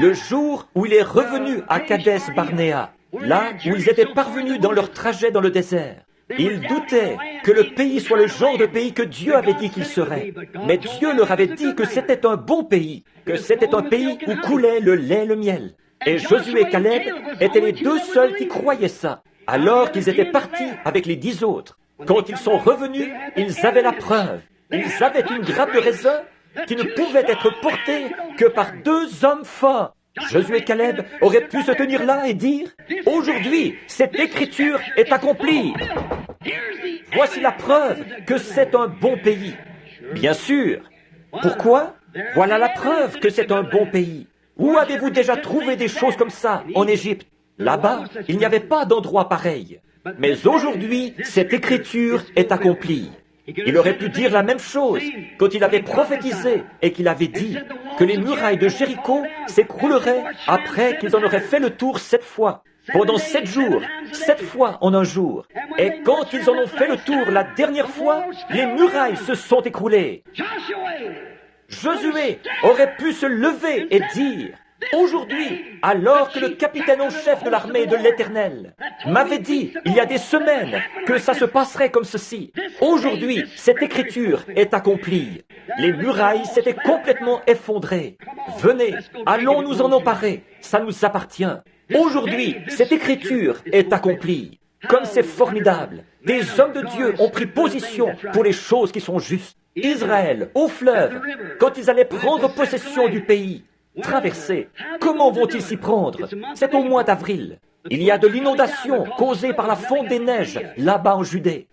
Le jour où il est revenu à Kadès Barnéa, là où ils étaient parvenus dans leur trajet dans le désert, ils doutaient que le pays soit le genre de pays que Dieu avait dit qu'il serait. Mais Dieu leur avait dit que c'était un bon pays, que c'était un pays où coulait le lait et le miel. Et Josué et Caleb étaient les 2 seuls qui croyaient ça, alors qu'ils étaient partis avec les 10 autres. Quand ils sont revenus, ils avaient la preuve. Ils avaient une grappe de raisin qui ne pouvait être portée que par 2 hommes forts. Josué et Caleb auraient pu se tenir là et dire « Aujourd'hui, cette écriture est accomplie. Voici la preuve que c'est un bon pays. » Bien sûr. Pourquoi? Voilà la preuve que c'est un bon pays. Où avez-vous déjà trouvé des choses comme ça en Égypte? Là-bas, il n'y avait pas d'endroit pareil. Mais aujourd'hui, cette écriture est accomplie. Il aurait pu dire la même chose quand il avait prophétisé et qu'il avait dit que les murailles de Jéricho s'écrouleraient après qu'ils en auraient fait le tour 7 fois, pendant 7 jours, 7 fois en un jour. Et quand ils en ont fait le tour la dernière fois, les murailles se sont écroulées. Josué aurait pu se lever et dire « Aujourd'hui, alors que le capitaine en chef de l'armée de l'Éternel m'avait dit, il y a des semaines, que ça se passerait comme ceci, aujourd'hui, cette écriture est accomplie. Les murailles s'étaient complètement effondrées. Venez, allons nous en emparer, ça nous appartient. Aujourd'hui, cette écriture est accomplie. Comme c'est formidable, des hommes de Dieu ont pris position pour les choses qui sont justes. Israël, au fleuve, quand ils allaient prendre possession du pays, traverser. Comment vont-ils s'y prendre? C'est au mois d'avril. Il y a de l'inondation causée par la fonte des neiges là-bas en Judée.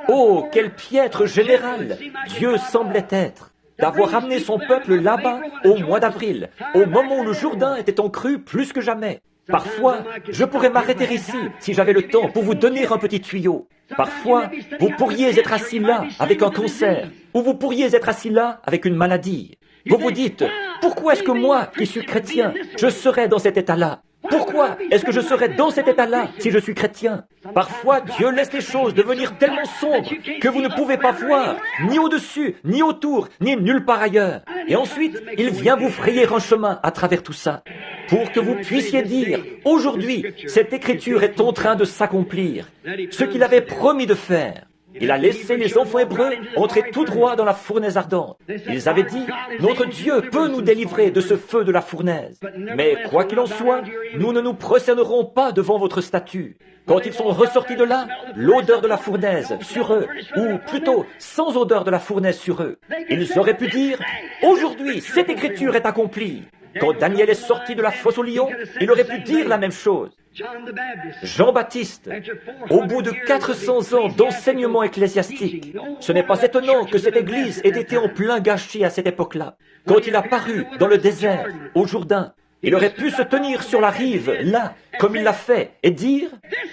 Oh, quel piètre général Dieu semblait être d'avoir amené son peuple là-bas au mois d'avril, au moment où le Jourdain était en crue plus que jamais. Parfois, je pourrais m'arrêter ici si j'avais le temps pour vous donner un petit tuyau. Parfois, vous pourriez être assis là avec un cancer, ou vous pourriez être assis là avec une maladie. Vous vous dites, pourquoi est-ce que moi, qui suis chrétien, je serais dans cet état-là? Pourquoi est-ce que je serais dans cet état-là si je suis chrétien? Parfois, Dieu laisse les choses devenir tellement sombres que vous ne pouvez pas voir, ni au-dessus, ni autour, ni nulle part ailleurs. Et ensuite, il vient vous frayer un chemin à travers tout ça, pour que vous puissiez dire, aujourd'hui, cette écriture est en train de s'accomplir, ce qu'il avait promis de faire. Il a laissé les enfants hébreux entrer tout droit dans la fournaise ardente. Ils avaient dit, notre Dieu peut nous délivrer de ce feu de la fournaise. Mais quoi qu'il en soit, nous ne nous prosternerons pas devant votre statue. Quand ils sont ressortis de là, l'odeur de la fournaise sur eux, ou plutôt sans odeur de la fournaise sur eux, ils auraient pu dire, aujourd'hui, cette écriture est accomplie. Quand Daniel est sorti de la fosse aux lions, il aurait pu dire la même chose. Jean-Baptiste, au bout de 400 ans d'enseignement ecclésiastique, ce n'est pas étonnant que cette église ait été en plein gâchis à cette époque-là. Quand il a paru dans le désert, au Jourdain, il aurait pu se tenir sur la rive, là, comme il l'a fait, et dire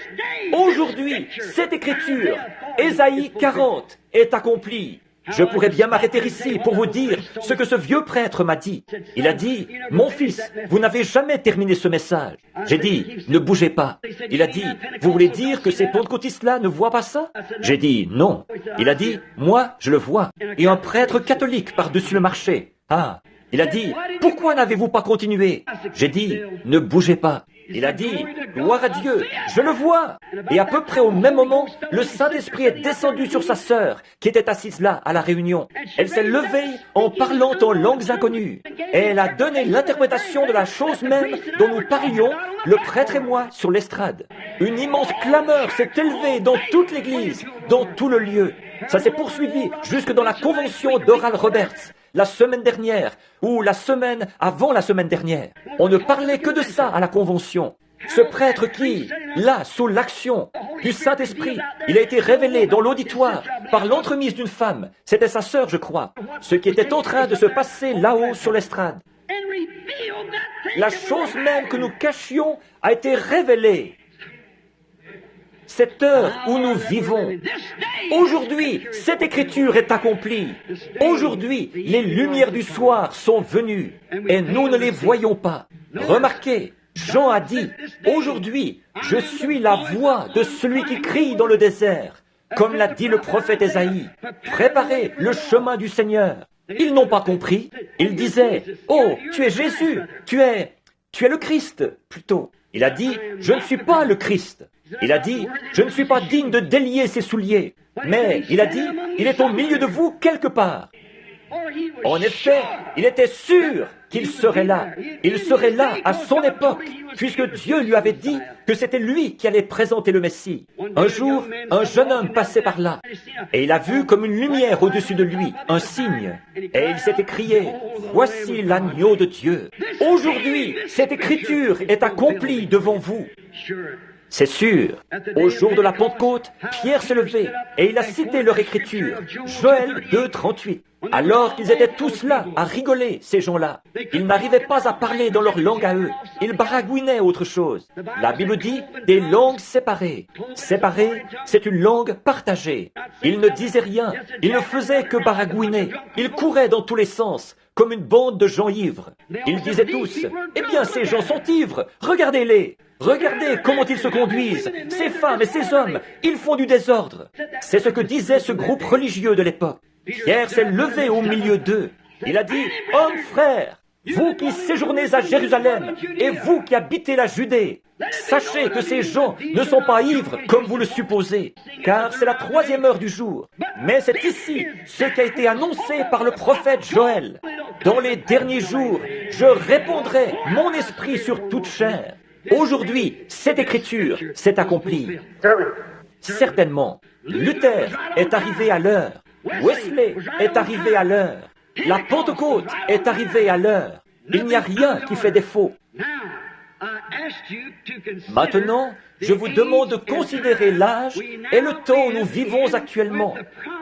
« Aujourd'hui, cette écriture, Ésaïe 40, est accomplie. » Je pourrais bien m'arrêter ici pour vous dire ce que ce vieux prêtre m'a dit. Il a dit, « Mon fils, vous n'avez jamais terminé ce message. » J'ai dit, « Ne bougez pas. » Il a dit, « Vous voulez dire que ces pentecôtistes-là ne voient pas ça ?» J'ai dit, « Non. » Il a dit, « Moi, je le vois. » Et un prêtre catholique par-dessus le marché. Ah, il a dit, « Pourquoi n'avez-vous pas continué ?» J'ai dit, « Ne bougez pas. » Il a dit, « Gloire à Dieu, je le vois !» Et à peu près au même moment, le Saint-Esprit est descendu sur sa sœur, qui était assise là, à la réunion. Elle s'est levée en parlant en langues inconnues. Et elle a donné l'interprétation de la chose même dont nous parlions, le prêtre et moi, sur l'estrade. Une immense clameur s'est élevée dans toute l'église, dans tout le lieu. Ça s'est poursuivi jusque dans la convention d'Oral Roberts, la semaine dernière, ou la semaine avant la semaine dernière. On ne parlait que de ça à la convention. Ce prêtre qui, là, sous l'action du Saint-Esprit, il a été révélé dans l'auditoire par l'entremise d'une femme. C'était sa sœur, je crois. Ce qui était en train de se passer là-haut sur l'estrade. La chose même que nous cachions a été révélée. Cette heure où nous vivons. Aujourd'hui, cette écriture est accomplie. Aujourd'hui, les lumières du soir sont venues et nous ne les voyons pas. Remarquez, Jean a dit, « Aujourd'hui, je suis la voix de celui qui crie dans le désert. » Comme l'a dit le prophète Ésaïe, « Préparez le chemin du Seigneur. » Ils n'ont pas compris. Ils disaient, « Oh, tu es Jésus, tu es le Christ, plutôt. » Il a dit, « Je ne suis pas le Christ. » Il a dit, « Je ne suis pas digne de délier ses souliers. » Mais il a dit, « Il est au milieu de vous quelque part. » En effet, il était sûr qu'il serait là. Il serait là à son époque, puisque Dieu lui avait dit que c'était lui qui allait présenter le Messie. Un jour, un jeune homme passait par là, et il a vu comme une lumière au-dessus de lui, un signe. Et il s'est écrié, « Voici l'agneau de Dieu. » Aujourd'hui, cette écriture est accomplie devant vous. C'est sûr. Au jour de la Pentecôte, Pierre s'est levé et il a cité leur écriture, Joël 2, 38. Alors qu'ils étaient tous là à rigoler, ces gens-là. Ils n'arrivaient pas à parler dans leur langue à eux. Ils baragouinaient autre chose. La Bible dit des langues séparées. Séparées, c'est une langue partagée. Ils ne disaient rien. Ils ne faisaient que baragouiner. Ils couraient dans tous les sens, comme une bande de gens ivres. Ils disaient tous, « Eh bien, ces gens sont ivres. Regardez-les. Regardez comment ils se conduisent. Ces femmes et ces hommes, ils font du désordre. » C'est ce que disait ce groupe religieux de l'époque. Pierre s'est levé au milieu d'eux. Il a dit, « Hommes, frères, vous qui séjournez à Jérusalem et vous qui habitez la Judée, sachez que ces gens ne sont pas ivres comme vous le supposez, car c'est la 3e heure du jour. Mais c'est ici ce qui a été annoncé par le prophète Joël. Dans les derniers jours, je répandrai mon esprit sur toute chair. Aujourd'hui, cette écriture s'est accomplie. Certainement, Luther est arrivé à l'heure. Wesley est arrivé à l'heure. La Pentecôte est arrivée à l'heure. Il n'y a rien qui fait défaut. Maintenant, je vous demande de considérer l'âge et le temps où nous vivons actuellement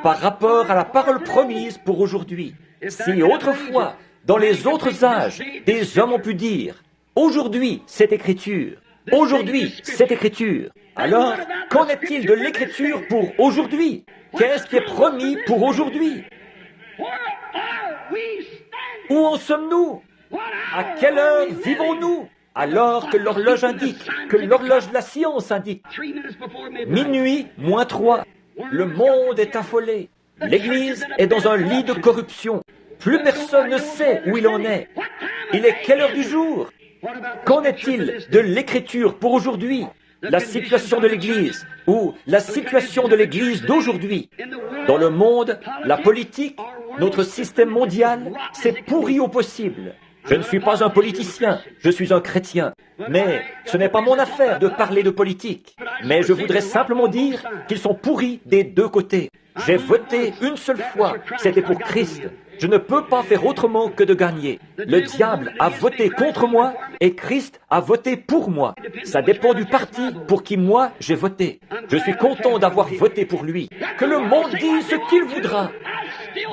par rapport à la parole promise pour aujourd'hui. Si autrefois, dans les autres âges, des hommes ont pu dire « Aujourd'hui, cette écriture. Aujourd'hui, cette écriture. » Alors, qu'en est-il de l'écriture pour aujourd'hui? Qu'est-ce qui est promis pour aujourd'hui? Où en sommes-nous? À quelle heure vivons-nous? Alors que l'horloge indique, que l'horloge de la science indique. Minuit moins 3. Le monde est affolé. L'Église est dans un lit de corruption. Plus personne ne sait où il en est. Il est quelle heure du jour? Qu'en est-il de l'écriture pour aujourd'hui? La situation de l'Église, ou la situation de l'Église d'aujourd'hui. Dans le monde, la politique, notre système mondial, s'est pourri au possible. Je ne suis pas un politicien, je suis un chrétien. Mais ce n'est pas mon affaire de parler de politique. Mais je voudrais simplement dire qu'ils sont pourris des deux côtés. J'ai voté une seule fois, c'était pour Christ. Je ne peux pas faire autrement que de gagner. Le diable a voté contre moi et Christ a voté pour moi. Ça dépend du parti pour qui moi j'ai voté. Je suis content d'avoir voté pour lui. Que le monde dise ce qu'il voudra.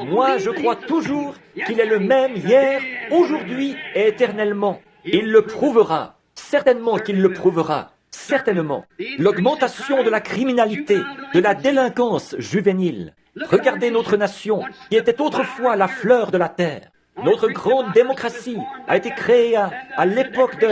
Moi, je crois toujours qu'il est le même hier, aujourd'hui et éternellement. Il le prouvera. Certainement qu'il le prouvera. Certainement. L'augmentation de la criminalité, de la délinquance juvénile, Regardez notre nation, qui était autrefois la fleur de la terre. Notre grande démocratie a été créée à l'époque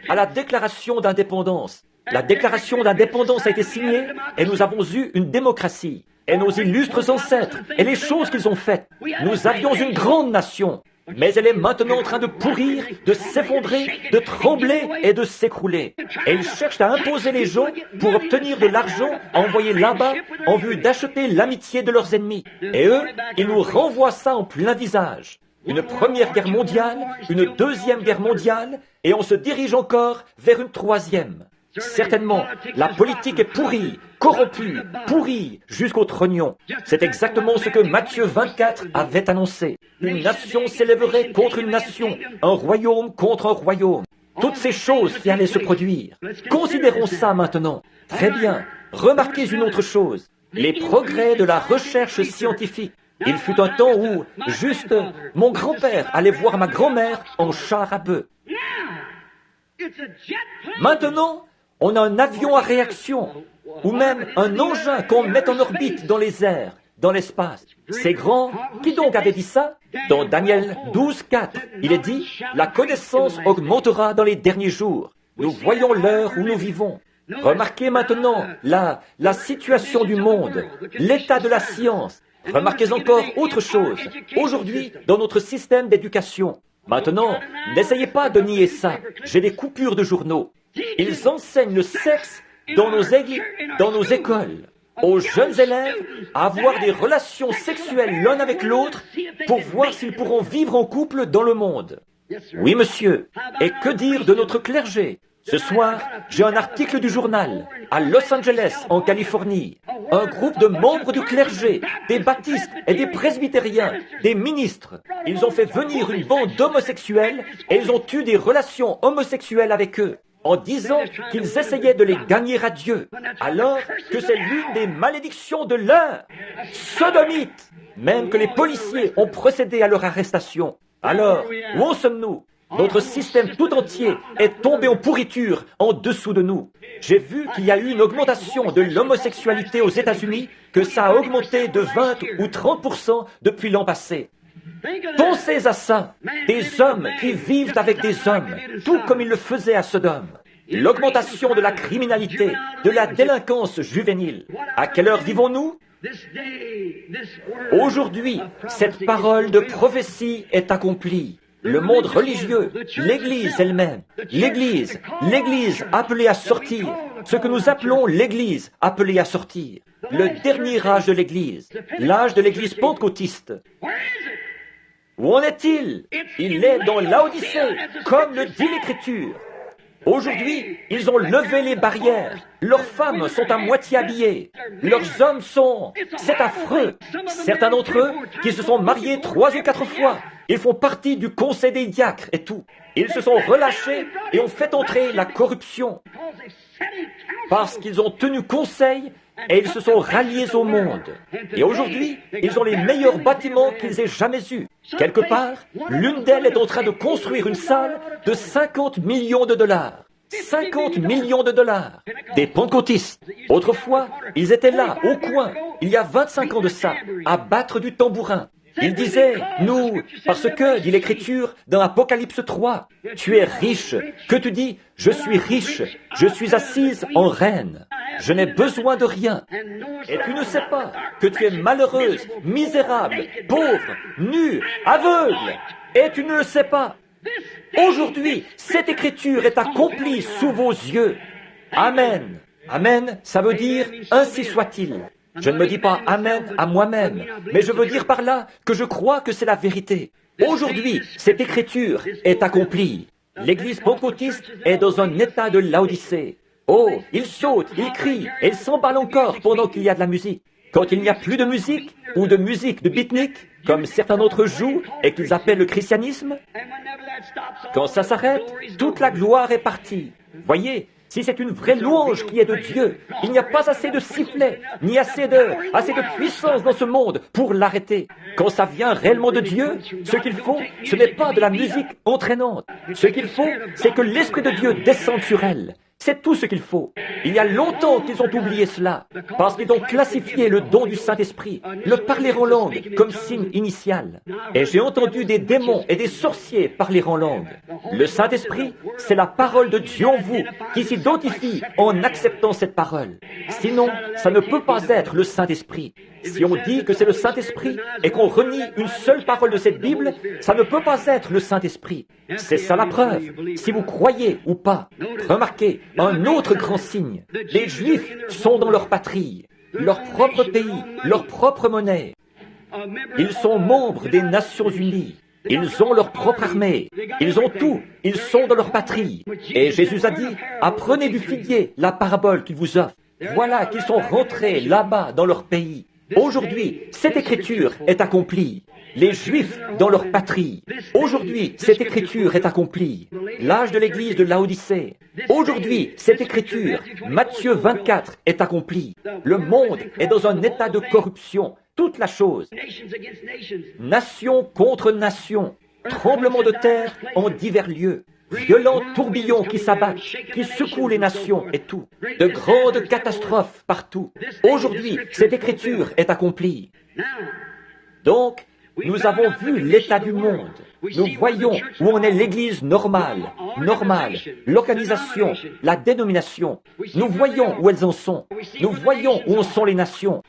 à la déclaration d'indépendance. La déclaration d'indépendance a été signée et nous avons eu une démocratie. Et nos illustres ancêtres et les choses qu'ils ont faites. Nous avions une grande nation. Mais elle est maintenant en train de pourrir, de s'effondrer, de trembler et de s'écrouler. Et ils cherchent à imposer les gens pour obtenir de l'argent à envoyer là-bas en vue d'acheter l'amitié de leurs ennemis. Et eux, ils nous renvoient ça en plein visage. Une première guerre mondiale, une deuxième guerre mondiale, et on se dirige encore vers une troisième. Certainement, la politique est pourrie, corrompue, pourrie jusqu'au trognon. C'est exactement ce que Matthieu 24 avait annoncé. Une nation s'élèverait contre une nation, un royaume contre un royaume. Toutes ces choses qui allaient se produire. Considérons ça maintenant. Très bien. Remarquez une autre chose. Les progrès de la recherche scientifique. Il fut un temps où, juste, mon grand-père allait voir ma grand-mère en char à bœuf. Maintenant, on a un avion à réaction, ou même un engin qu'on met en orbite dans les airs, dans l'espace. C'est grand. Qui donc avait dit ça? Dans Daniel 12:4, il est dit, la connaissance augmentera dans les derniers jours. Nous voyons l'heure où nous vivons. Remarquez maintenant la situation du monde, l'état de la science. Remarquez encore autre chose. Aujourd'hui, dans notre système d'éducation. Maintenant, n'essayez pas de nier ça. J'ai des coupures de journaux. Ils enseignent le sexe dans nos églises, dans nos écoles, aux jeunes élèves à avoir des relations sexuelles l'un avec l'autre pour voir s'ils pourront vivre en couple dans le monde. Oui, monsieur. Et que dire de notre clergé? Ce soir, j'ai un article du journal, à Los Angeles, en Californie. Un groupe de membres du clergé, des baptistes et des presbytériens, des ministres. Ils ont fait venir une bande d'homosexuels et ils ont eu des relations homosexuelles avec eux, en disant qu'ils essayaient de les gagner à Dieu, alors que c'est l'une des malédictions de l'heure. Sodomite! Même que les policiers ont procédé à leur arrestation. Alors, où en sommes-nous? Notre système tout entier est tombé en pourriture en dessous de nous. J'ai vu qu'il y a eu une augmentation de l'homosexualité aux États-Unis, que ça a augmenté de 20 ou 30% depuis l'an passé. Pensez à ça, des hommes qui vivent avec des hommes, tout comme ils le faisaient à Sodome. L'augmentation de la criminalité, de la délinquance juvénile. À quelle heure vivons-nous? Aujourd'hui, cette parole de prophétie est accomplie. Le monde religieux, l'Église elle-même, l'Église appelée à sortir, ce que nous appelons l'Église appelée à sortir, le dernier âge de l'Église, l'âge de l'Église pentecôtiste. Où en est-il? Il est dans Laodicée, comme le dit l'Écriture. Aujourd'hui, ils ont levé les barrières. Leurs femmes sont à moitié habillées. Leurs hommes sont... C'est affreux. Certains d'entre eux, qui se sont mariés 3 ou 4 fois, ils font partie du conseil des diacres et tout. Ils se sont relâchés et ont fait entrer la corruption. Parce qu'ils ont tenu conseil et ils se sont ralliés au monde. Et aujourd'hui, ils ont les meilleurs bâtiments qu'ils aient jamais eus. Quelque part, l'une d'elles est en train de construire une salle de 50 millions de dollars. 50 millions de dollars. Des pentecôtistes. Autrefois, ils étaient là, au coin, il y a 25 ans de ça, à battre du tambourin. Ils disaient, nous, parce que, dit l'Écriture dans Apocalypse 3, tu es riche. Que tu dis? Je suis riche. Je suis assise en reine. Je n'ai besoin de rien. Et tu ne sais pas que tu es malheureuse, misérable, pauvre, nue, aveugle. Et tu ne le sais pas. Aujourd'hui, cette Écriture est accomplie sous vos yeux. Amen. Amen, ça veut dire « ainsi soit-il ». Je ne me dis pas « Amen » à moi-même, mais je veux dire par là que je crois que c'est la vérité. Aujourd'hui, cette Écriture est accomplie. L'Église pentecôtiste est dans un état de Laodicée. Oh, il saute, il crie, et il s'emballe encore pendant qu'il y a de la musique. Quand il n'y a plus de musique, ou de musique de beatnik, comme certains d'entre eux jouent et qu'ils appellent le christianisme, quand ça s'arrête, toute la gloire est partie. Voyez, si c'est une vraie louange qui est de Dieu, il n'y a pas assez de sifflets, ni assez de puissance dans ce monde pour l'arrêter. Quand ça vient réellement de Dieu, ce qu'il faut, ce n'est pas de la musique entraînante. Ce qu'il faut, c'est que l'Esprit de Dieu descende sur elle, C'est tout ce qu'il faut. Il y a longtemps qu'ils ont oublié cela, parce qu'ils ont classifié le don du Saint-Esprit, le parler en langue, comme signe initial. Et j'ai entendu des démons et des sorciers parler en langue. Le Saint-Esprit, c'est la parole de Dieu en vous, qui s'identifie en acceptant cette parole. Sinon, ça ne peut pas être le Saint-Esprit. Si on dit que c'est le Saint-Esprit et qu'on renie une seule parole de cette Bible, ça ne peut pas être le Saint-Esprit. C'est ça la preuve, si vous croyez ou pas. Remarquez, un autre grand signe. Les Juifs sont dans leur patrie, leur propre pays, leur propre monnaie. Ils sont membres des Nations Unies. Ils ont leur propre armée. Ils ont tout. Ils sont dans leur patrie. Et Jésus a dit, apprenez du figuier la parabole qu'il vous offre. Voilà qu'ils sont rentrés là-bas dans leur pays. Aujourd'hui, cette écriture est accomplie. Les Juifs dans leur patrie. Aujourd'hui, cette écriture est accomplie. L'âge de l'église de Laodicée. Aujourd'hui, cette écriture, Matthieu 24, est accomplie. Le monde est dans un état de corruption. Toute la chose. Nation contre nation. Tremblement de terre en divers lieux. Violents tourbillons qui s'abattent, qui secouent les nations et tout. De grandes catastrophes partout. Aujourd'hui, cette écriture est accomplie. Donc, nous avons vu l'état du monde. Nous voyons où en est l'Église normale, l'organisation, la dénomination. Nous voyons où elles en sont. Nous voyons où en sont les nations.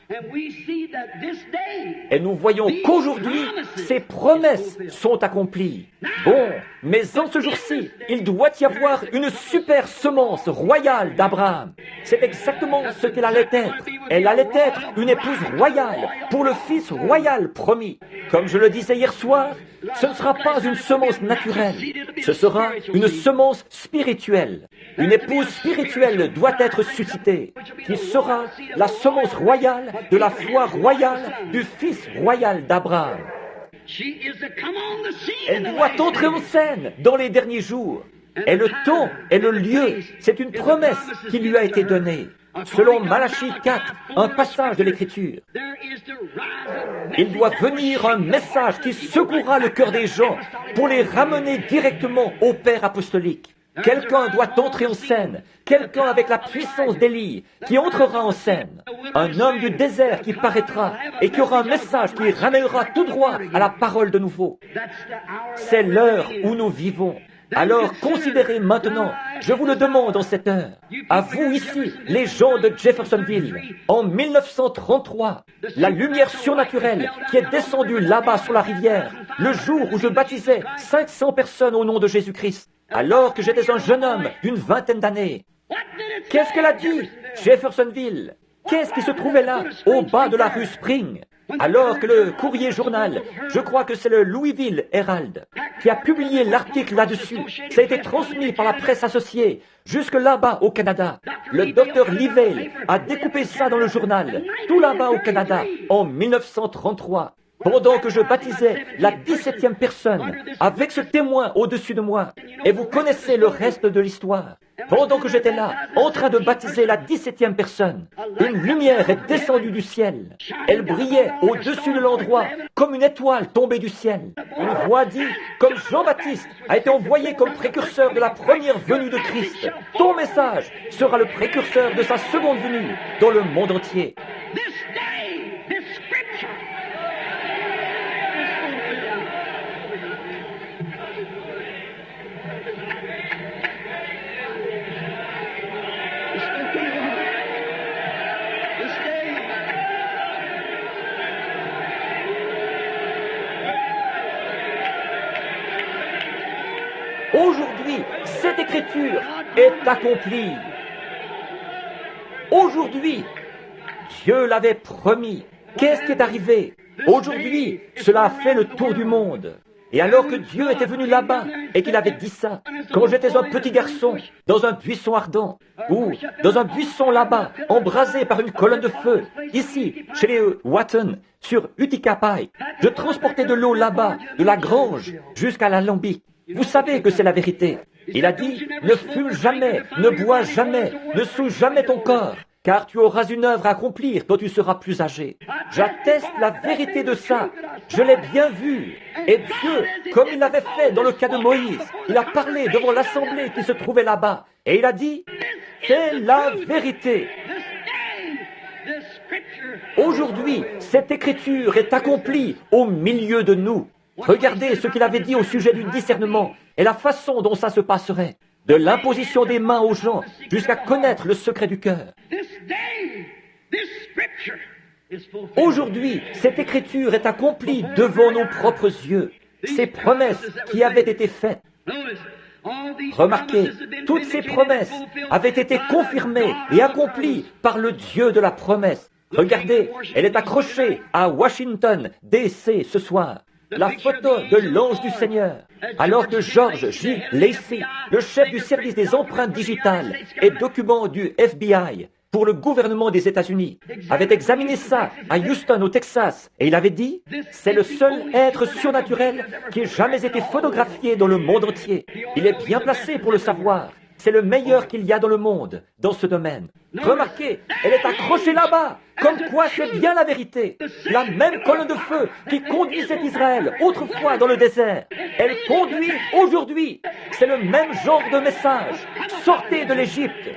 Et nous voyons qu'aujourd'hui, ces promesses sont accomplies. Bon, mais en ce jour-ci, il doit y avoir une super semence royale d'Abraham. C'est exactement ce qu'elle allait être. Elle allait être une épouse royale pour le fils royal promis. Comme je le disais hier soir, ce ne sera pas une semence naturelle, ce sera une semence spirituelle. Une épouse spirituelle doit être suscitée, qui sera la semence royale de la foi royale du fils royal d'Abraham. Elle doit entrer en scène dans les derniers jours. Et le temps et le lieu, c'est une promesse qui lui a été donnée. Selon Malachie 4, un passage de l'Écriture, il doit venir un message qui secouera le cœur des gens pour les ramener directement au Père apostolique. Quelqu'un doit entrer en scène, quelqu'un avec la puissance d'Élie qui entrera en scène, un homme du désert qui paraîtra et qui aura un message qui ramènera tout droit à la parole de nouveau. C'est l'heure où nous vivons. Alors considérez maintenant, je vous le demande en cette heure, à vous ici, les gens de Jeffersonville, en 1933, la lumière surnaturelle qui est descendue là-bas sur la rivière, le jour où je baptisais 500 personnes au nom de Jésus-Christ, alors que j'étais un jeune homme d'une vingtaine d'années. Qu'est-ce qu'elle a dit, Jeffersonville? Qu'est-ce qui se trouvait là, au bas de la rue Spring? Alors que le courrier journal, je crois que c'est le Louisville Herald, qui a publié l'article là-dessus, ça a été transmis par la presse associée, jusque là-bas au Canada. Le docteur Livell a découpé ça dans le journal, tout là-bas au Canada, en 1933. Pendant que je baptisais la 17e personne, avec ce témoin au-dessus de moi. Et vous connaissez le reste de l'histoire. Pendant que j'étais là, en train de baptiser la 17e personne, une lumière est descendue du ciel. Elle brillait au-dessus de l'endroit, comme une étoile tombée du ciel. Une voix dit, comme Jean-Baptiste a été envoyé comme précurseur de la première venue de Christ, ton message sera le précurseur de sa seconde venue dans le monde entier. Aujourd'hui, cette écriture est accomplie. Aujourd'hui, Dieu l'avait promis. Qu'est-ce qui est arrivé? Aujourd'hui, cela a fait le tour du monde. Et alors que Dieu était venu là-bas et qu'il avait dit ça, quand j'étais un petit garçon, dans un buisson ardent, ou dans un buisson là-bas, embrasé par une colonne de feu, ici, chez les Watton, sur Utica Pike, je transportais de l'eau là-bas, de la grange jusqu'à l'alambic. Vous savez que c'est la vérité. Il a dit, ne fume jamais, ne bois jamais, ne souille jamais ton corps. car tu auras une œuvre à accomplir quand tu seras plus âgé. J'atteste la vérité de ça. Je l'ai bien vu. Et Dieu, comme il l'avait fait dans le cas de Moïse, il a parlé devant l'assemblée qui se trouvait là-bas. Et il a dit, c'est la vérité. Aujourd'hui, cette écriture est accomplie au milieu de nous. Regardez ce qu'il avait dit au sujet du discernement et la façon dont ça se passerait. De l'imposition des mains aux gens jusqu'à connaître le secret du cœur. Aujourd'hui, cette écriture est accomplie devant nos propres yeux. Ces promesses qui avaient été faites. Remarquez, toutes ces promesses avaient été confirmées et accomplies par le Dieu de la promesse. Regardez, elle est accrochée à Washington, D.C. ce soir. La photo de l'ange du Seigneur, alors que George J. Lacey, le chef du service des empreintes digitales et documents du FBI pour le gouvernement des États-Unis, avait examiné ça à Houston, au Texas, et il avait dit, c'est le seul être surnaturel qui ait jamais été photographié dans le monde entier. Il est bien placé pour le savoir. C'est le meilleur qu'il y a dans le monde, dans ce domaine. Remarquez, elle est accrochée là-bas, comme quoi c'est bien la vérité. La même colonne de feu qui conduisait Israël autrefois dans le désert, elle conduit aujourd'hui. C'est le même genre de message. Sortez de l'Égypte.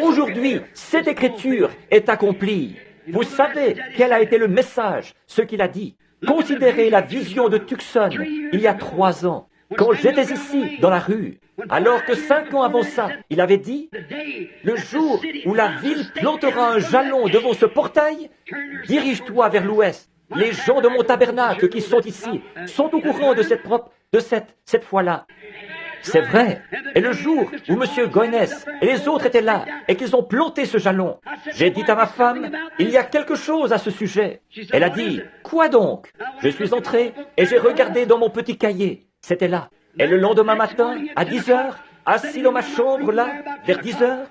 Aujourd'hui, cette écriture est accomplie. Vous savez quel a été le message, ce qu'il a dit. Considérez la vision de Tucson il y a 3 ans. Quand j'étais ici, dans la rue, alors que 5 ans avant ça, il avait dit, le jour où la ville plantera un jalon devant ce portail, dirige-toi vers l'ouest. Les gens de mon tabernacle qui sont ici sont au courant de cette fois-là. C'est vrai. Et le jour où M. Goyness et les autres étaient là et qu'ils ont planté ce jalon, j'ai dit à ma femme, il y a quelque chose à ce sujet. Elle a dit, quoi donc? Je suis entré et j'ai regardé dans mon petit cahier. C'était là. Et le lendemain matin, à 10 heures, assis dans ma chambre là, vers 10 heures,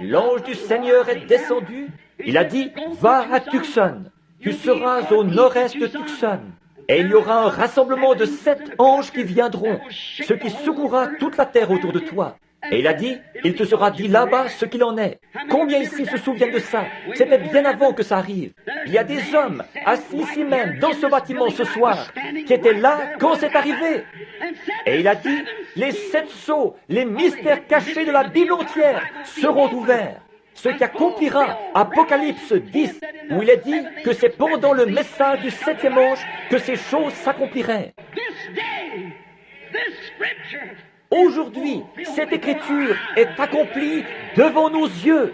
l'ange du Seigneur est descendu. Il a dit, va à Tucson. Tu seras au nord-est de Tucson. Et il y aura un rassemblement de 7 anges qui viendront, ce qui secourra toute la terre autour de toi. Et il a dit, il te sera dit là-bas ce qu'il en est. Combien ici se souviennent de ça? C'était bien avant que ça arrive. Il y a des hommes assis ici même, dans ce bâtiment ce soir, qui étaient là quand c'est arrivé. Et il a dit, les 7 sceaux, les mystères cachés de la Bible entière seront ouverts. Ce qui accomplira Apocalypse 10, où il est dit que c'est pendant le message du 7e ange que ces choses s'accompliraient. Aujourd'hui, cette écriture est accomplie devant nos yeux.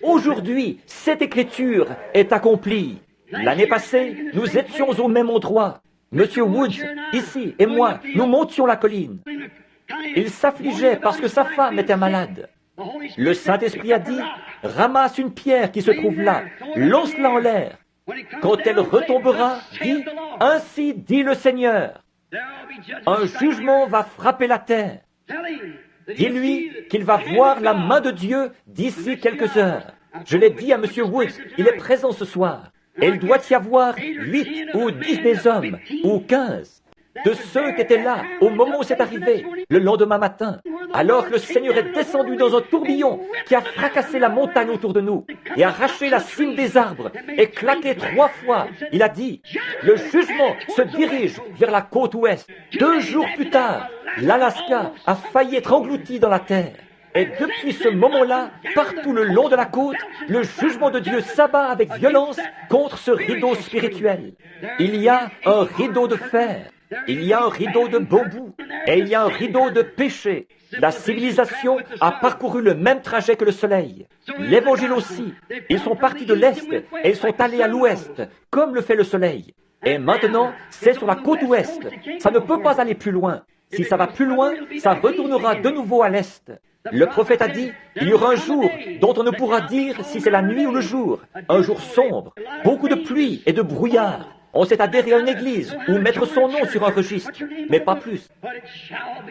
Aujourd'hui, cette écriture est accomplie. L'année passée, nous étions au même endroit. Monsieur Woods, ici, et moi, nous montions la colline. Il s'affligeait parce que sa femme était malade. Le Saint-Esprit a dit, ramasse une pierre qui se trouve là, lance-la en l'air. Quand elle retombera, dis, ainsi dit le Seigneur. Un jugement va frapper la terre. Dis-lui qu'il va voir la main de Dieu d'ici quelques heures. Je l'ai dit à M. Woods, il est présent ce soir. Et il doit y avoir 8 ou 10 des hommes, ou 15. De ceux qui étaient là au moment où c'est arrivé, le lendemain matin, alors que le Seigneur est descendu dans un tourbillon qui a fracassé la montagne autour de nous et arraché la cime des arbres et claqué 3 fois. Il a dit, le jugement se dirige vers la côte ouest. 2 jours plus tard, l'Alaska a failli être englouti dans la terre. Et depuis ce moment-là, partout le long de la côte, le jugement de Dieu s'abat avec violence contre ce rideau spirituel. Il y a un rideau de fer. Il y a un rideau de bambou et il y a un rideau de péché. La civilisation a parcouru le même trajet que le soleil. L'Évangile aussi. Ils sont partis de l'Est et ils sont allés à l'Ouest, comme le fait le soleil. Et maintenant, c'est sur la côte Ouest. Ça ne peut pas aller plus loin. Si ça va plus loin, ça retournera de nouveau à l'Est. Le prophète a dit, il y aura un jour dont on ne pourra dire si c'est la nuit ou le jour. Un jour sombre, beaucoup de pluie et de brouillard. On s'est adhéré à une église ou mettre son nom sur un registre, mais pas plus.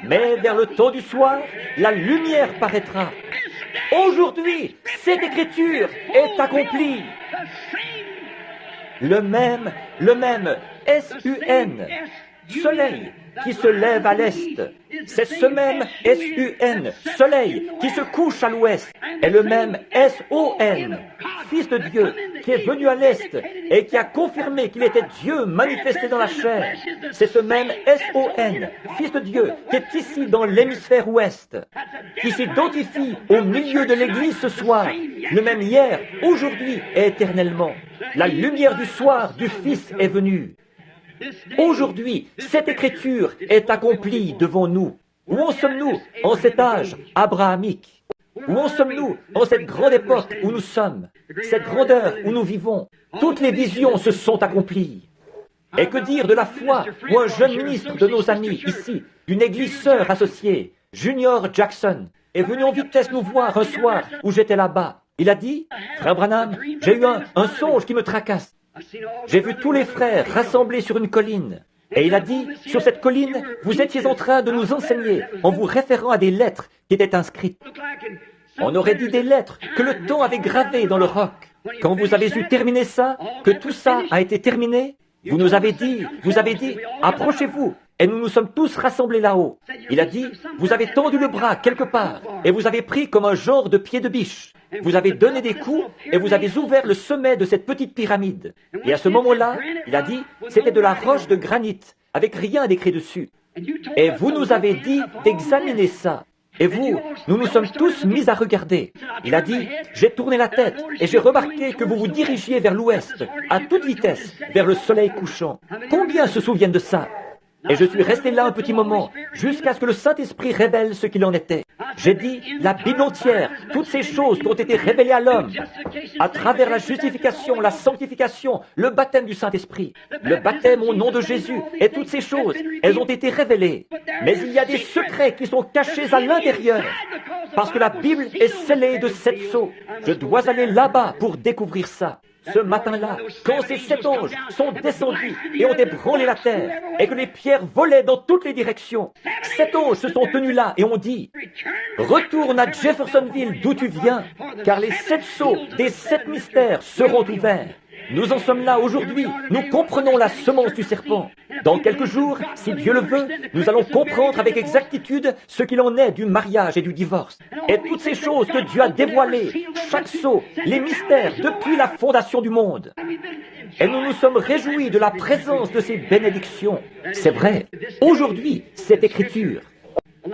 Mais vers le temps du soir, la lumière paraîtra. Aujourd'hui, cette écriture est accomplie. Le même, S-U-N, soleil qui se lève à l'est. C'est ce même S-U-N, soleil, qui se couche à l'ouest, est le même S-O-N, Fils de Dieu, qui est venu à l'est et qui a confirmé qu'il était Dieu manifesté dans la chair. C'est ce même S-O-N, Fils de Dieu, qui est ici dans l'hémisphère ouest, qui s'identifie au milieu de l'Église ce soir, le même hier, aujourd'hui et éternellement. La lumière du soir du Fils est venue. Aujourd'hui, cette écriture est accomplie devant nous. Où en sommes-nous en cet âge abrahamique? Où en sommes-nous en cette grande époque où nous sommes? Cette grandeur où nous vivons? Toutes les visions se sont accomplies. Et que dire de la foi où un jeune ministre de nos amis ici, d'une église sœur associée, Junior Jackson, est venu en vitesse nous voir un soir où j'étais là-bas. Il a dit, « Frère Branham, j'ai eu un songe qui me tracasse. J'ai vu tous les frères rassemblés sur une colline. Et il a dit, sur cette colline, vous étiez en train de nous enseigner en vous référant à des lettres qui étaient inscrites. On aurait dit des lettres que le temps avait gravées dans le roc. Quand vous avez eu terminé ça, que tout ça a été terminé, vous avez dit, approchez-vous. Et nous nous sommes tous rassemblés là-haut. Il a dit, vous avez tendu le bras quelque part et vous avez pris comme un genre de pied de biche. Vous avez donné des coups et vous avez ouvert le sommet de cette petite pyramide. Et à ce moment-là, il a dit, c'était de la roche de granit, avec rien d'écrit dessus. Et vous nous avez dit d'examiner ça. Et vous, nous nous sommes tous mis à regarder. Il a dit, j'ai tourné la tête et j'ai remarqué que vous vous dirigiez vers l'ouest, à toute vitesse, vers le soleil couchant. Combien se souviennent de ça? Et je suis resté là un petit moment, jusqu'à ce que le Saint-Esprit révèle ce qu'il en était. J'ai dit, la Bible entière, toutes ces choses qui ont été révélées à l'homme, à travers la justification, la sanctification, le baptême du Saint-Esprit, le baptême au nom de Jésus, et toutes ces choses, elles ont été révélées. Mais il y a des secrets qui sont cachés à l'intérieur, parce que la Bible est scellée de 7 sceaux. Je dois aller là-bas pour découvrir ça. Ce matin-là, quand ces 7 anges sont descendus et ont ébranlé la terre, et que les pierres volaient dans toutes les directions, 7 anges se sont tenus là et ont dit, « Retourne à Jeffersonville d'où tu viens, car les 7 sceaux des 7 mystères seront ouverts. » Nous en sommes là aujourd'hui, nous comprenons la semence du serpent. Dans quelques jours, si Dieu le veut, nous allons comprendre avec exactitude ce qu'il en est du mariage et du divorce. Et toutes ces choses que Dieu a dévoilées, chaque sceau, les mystères depuis la fondation du monde. Et nous nous sommes réjouis de la présence de ces bénédictions. C'est vrai, aujourd'hui, cette écriture,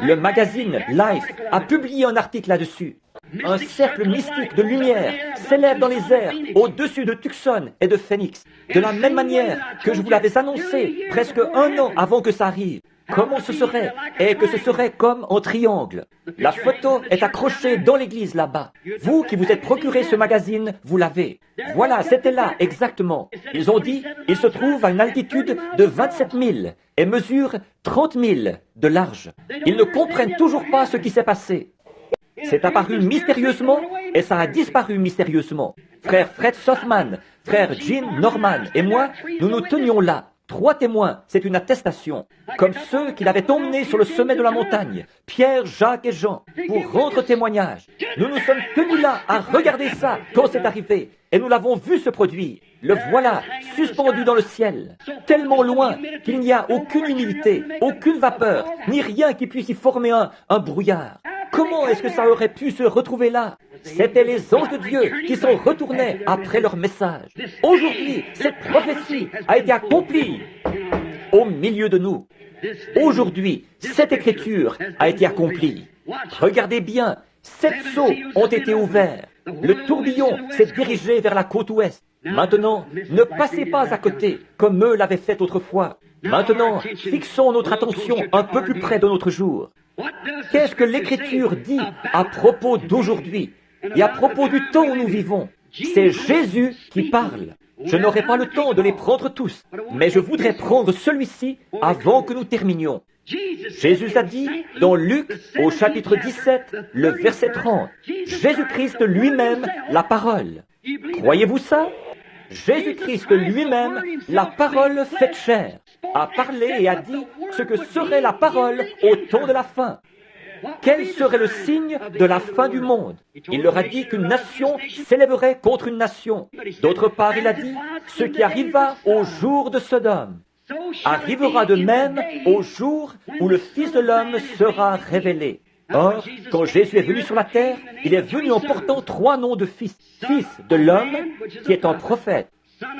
le magazine Life a publié un article là-dessus. Un cercle mystique de lumière s'élève dans les airs au-dessus de Tucson et de Phoenix, de la même manière que je vous l'avais annoncé presque 1 an avant que ça arrive. Comment ce serait? Et que ce serait comme en triangle. La photo est accrochée dans l'église là-bas. Vous qui vous êtes procuré ce magazine, vous l'avez. Voilà, c'était là, exactement. Ils ont dit, il se trouve à une altitude de 27 000 et mesure 30 000 de large. Ils ne comprennent toujours pas ce qui s'est passé. C'est apparu mystérieusement et ça a disparu mystérieusement. Frère Fred Sothman, frère Jim Norman et moi, nous nous tenions là. 3 témoins, c'est une attestation. Comme ceux qui l'avaient emmené sur le sommet de la montagne, Pierre, Jacques et Jean, pour rendre témoignage. Nous nous sommes tenus là à regarder ça quand c'est arrivé. Et nous l'avons vu se produire. Le voilà, suspendu dans le ciel, tellement loin qu'il n'y a aucune humidité, aucune vapeur, ni rien qui puisse y former un brouillard. Comment est-ce que ça aurait pu se retrouver là? C'étaient les anges de Dieu qui s'en retournaient après leur message. Aujourd'hui, cette prophétie a été accomplie au milieu de nous. Aujourd'hui, cette écriture a été accomplie. Regardez bien, 7 sceaux ont été ouverts. Le tourbillon s'est dirigé vers la côte ouest. Maintenant, ne passez pas à côté, comme eux l'avaient fait autrefois. Maintenant, fixons notre attention un peu plus près de notre jour. Qu'est-ce que l'Écriture dit à propos d'aujourd'hui et à propos du temps où nous vivons? C'est Jésus qui parle. Je n'aurai pas le temps de les prendre tous, mais je voudrais prendre celui-ci avant que nous terminions. Jésus a dit dans Luc, au chapitre 17, le verset 30, Jésus-Christ lui-même, la parole. Croyez-vous ça? Jésus-Christ lui-même, la parole faite chair, a parlé et a dit ce que serait la parole au temps de la fin. Quel serait le signe de la fin du monde? Il leur a dit qu'une nation s'élèverait contre une nation. D'autre part, il a dit ce qui arriva au jour de Sodome. arrivera de même au jour où le Fils de l'homme sera révélé. Or, quand Jésus est venu sur la terre, il est venu en portant 3 noms de fils. Fils de l'homme, qui est un prophète,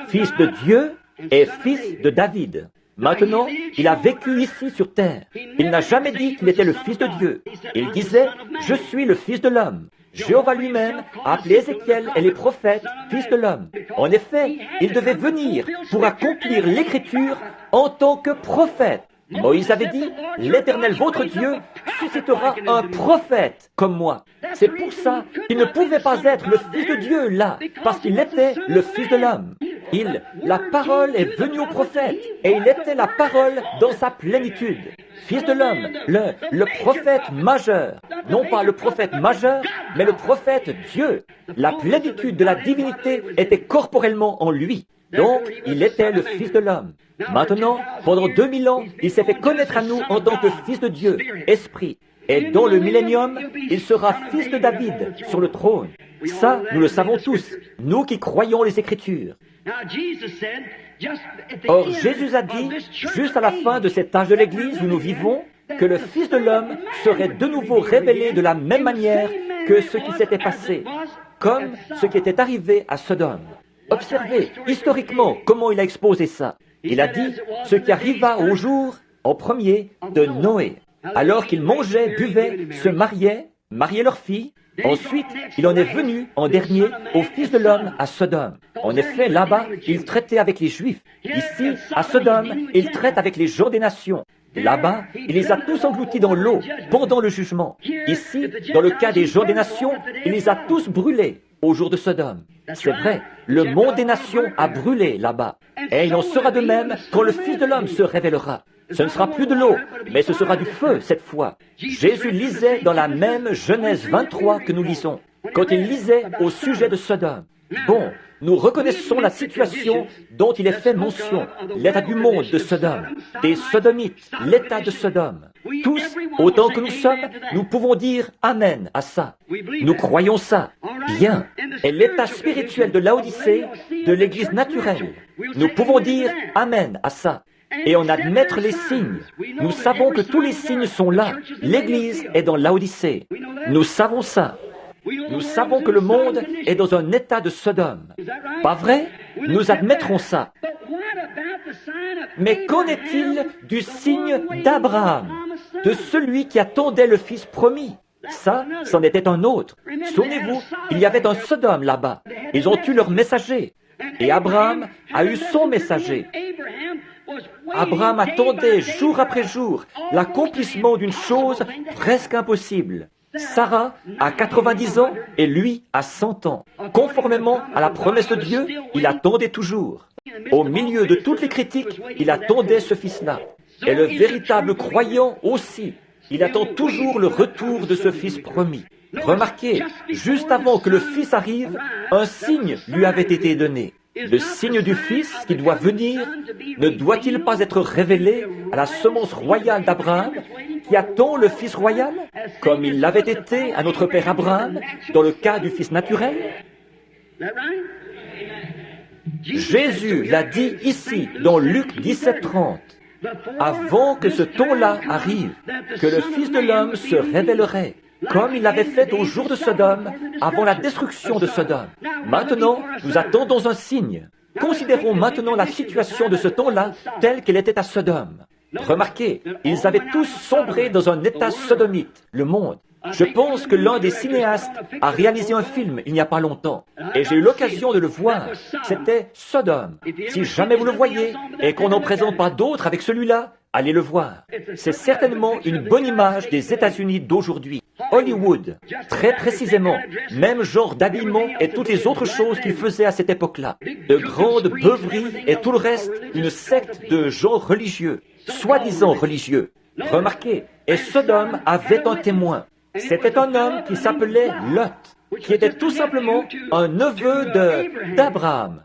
fils de Dieu et fils de David. Maintenant, il a vécu ici sur terre. Il n'a jamais dit qu'il était le Fils de Dieu. Il disait, « Je suis le Fils de l'homme ». Jéhovah lui-même a appelé Ézéchiel et les prophètes fils de l'homme. En effet, il devait venir pour accomplir l'Écriture en tant que prophète. Moïse avait dit, « L'Éternel, votre Dieu, suscitera un prophète comme moi ». C'est pour ça qu'il ne pouvait pas être le Fils de Dieu là, parce qu'il était le Fils de l'homme. La parole est venue au prophète, et il était la parole dans sa plénitude. Fils de l'homme, le prophète majeur. Non pas le prophète majeur, mais le prophète Dieu. La plénitude de la divinité était corporellement en lui. Donc, il était le Fils de l'homme. Maintenant, pendant 2000 ans, il s'est fait connaître à nous en tant que Fils de Dieu, Esprit. Et dans le millénium, il sera fils de David sur le trône. Ça, nous le savons tous, nous qui croyons les Écritures. Or, Jésus a dit, juste à la fin de cet âge de l'Église où nous vivons, que le Fils de l'homme serait de nouveau révélé de la même manière que ce qui s'était passé, comme ce qui était arrivé à Sodome. Observez historiquement comment il a exposé ça. Il a dit ce qui arriva au jour, en premier, de Noé. Alors qu'ils mangeaient, buvaient, se mariaient leur fille, ensuite, il en est venu, en dernier, au Fils de l'homme à Sodome. En effet, là-bas, il traitait avec les Juifs. Ici, à Sodome, il traite avec les gens des nations. Là-bas, il les a tous engloutis dans l'eau, pendant le jugement. Ici, dans le cas des gens des nations, il les a tous brûlés au jour de Sodome. C'est vrai, le monde des nations a brûlé là-bas. Et il en sera de même quand le Fils de l'homme se révélera. Ce ne sera plus de l'eau, mais ce sera du feu cette fois. Jésus lisait dans la même Genèse 23 que nous lisons, quand il lisait au sujet de Sodome. Bon, nous reconnaissons la situation dont il est fait mention, l'état du monde de Sodome, des Sodomites, l'état de Sodome. Tous, autant que nous sommes, nous pouvons dire Amen à ça. Nous croyons ça. Bien. Et l'état spirituel de Laodicée, de l'Église naturelle, nous pouvons dire Amen à ça. Et en admettre les signes. Nous savons que tous les signes sont là. L'Église est dans Laodicée. Nous savons ça. Nous savons que le monde est dans un état de Sodome. Pas vrai? Nous admettrons ça. Mais qu'en est-il du signe d'Abraham, de celui qui attendait le Fils promis? Ça, c'en était un autre. Souvenez-vous, il y avait un Sodome là-bas. Ils ont eu leur messager. Et Abraham a eu son messager. Abraham attendait jour après jour l'accomplissement d'une chose presque impossible. Sarah a 90 ans et lui a 100 ans. Conformément à la promesse de Dieu, il attendait toujours. Au milieu de toutes les critiques, il attendait ce fils-là. Et le véritable croyant aussi, il attend toujours le retour de ce fils promis. Remarquez, juste avant que le fils arrive, un signe lui avait été donné. Le signe du Fils qui doit venir ne doit-il pas être révélé à la semence royale d'Abraham qui attend le Fils royal, comme il l'avait été à notre père Abraham dans le cas du Fils naturel? Jésus l'a dit ici dans Luc 17:30. Avant que ce temps-là arrive, que le Fils de l'homme se révélerait, comme il l'avait fait au jour de Sodome, avant la destruction de Sodome. Maintenant, nous attendons un signe. Considérons maintenant la situation de ce temps-là telle qu'elle était à Sodome. Remarquez, ils avaient tous sombré dans un état sodomite, le monde. Je pense que l'un des cinéastes a réalisé un film il n'y a pas longtemps, et j'ai eu l'occasion de le voir. C'était Sodome. Si jamais vous le voyez, et qu'on n'en présente pas d'autres avec celui-là, allez le voir. C'est certainement une bonne image des États-Unis d'aujourd'hui. Hollywood, très précisément, même genre d'habillement et toutes les autres choses qu'ils faisaient à cette époque-là. De grandes beuveries et tout le reste, une secte de gens religieux, soi-disant religieux. Remarquez, et Sodome avait un témoin. C'était un homme qui s'appelait Lot, qui était tout simplement un neveu d'Abraham.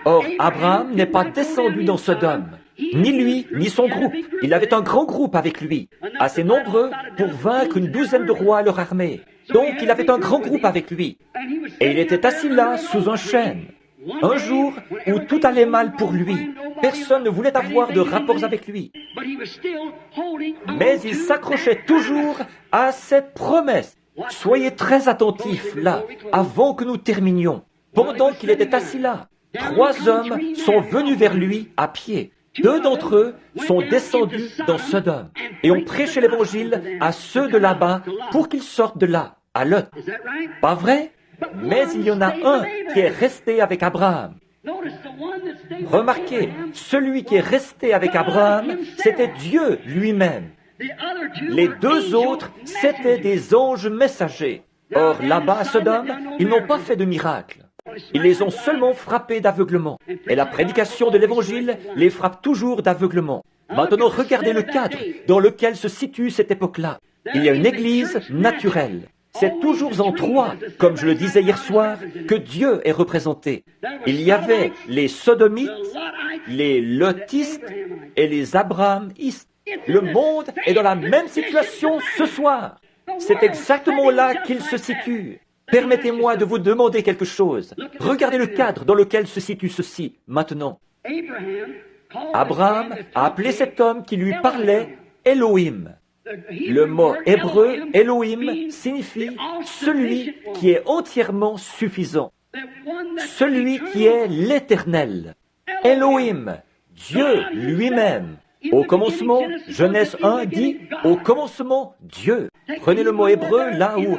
Or, Abraham n'est pas descendu dans Sodome. Ni lui, ni son groupe. Il avait un grand groupe avec lui, assez nombreux pour vaincre une douzaine de rois à leur armée. Donc, il avait un grand groupe avec lui. Et il était assis là, sous un chêne. Un jour où tout allait mal pour lui, personne ne voulait avoir de rapports avec lui. Mais il s'accrochait toujours à cette promesse. Soyez très attentifs là, avant que nous terminions. Pendant qu'il était assis là, 3 hommes sont venus vers lui à pied. 2 d'entre eux sont descendus dans Sodome et ont prêché l'évangile à ceux de là-bas pour qu'ils sortent de là, à Lot. Pas vrai? Mais il y en a un qui est resté avec Abraham. Remarquez, celui qui est resté avec Abraham, c'était Dieu lui-même. Les 2 autres, c'étaient des anges messagers. Or, là-bas à Sodome, ils n'ont pas fait de miracle. Ils les ont seulement frappés d'aveuglement. Et la prédication de l'Évangile les frappe toujours d'aveuglement. Maintenant, regardez le cadre dans lequel se situe cette époque-là. Il y a une église naturelle. C'est toujours en 3, comme je le disais hier soir, que Dieu est représenté. Il y avait les sodomites, les lotistes et les abrahamistes. Le monde est dans la même situation ce soir. C'est exactement là qu'il se situe. Permettez-moi de vous demander quelque chose. Regardez le cadre dans lequel se situe ceci, maintenant. Abraham a appelé cet homme qui lui parlait Elohim. Le mot hébreu Elohim signifie celui qui est entièrement suffisant, celui qui est l'Éternel. Elohim, Dieu lui-même. Au commencement, Genèse 1 dit « Au commencement, Dieu ». Prenez le mot hébreu là ou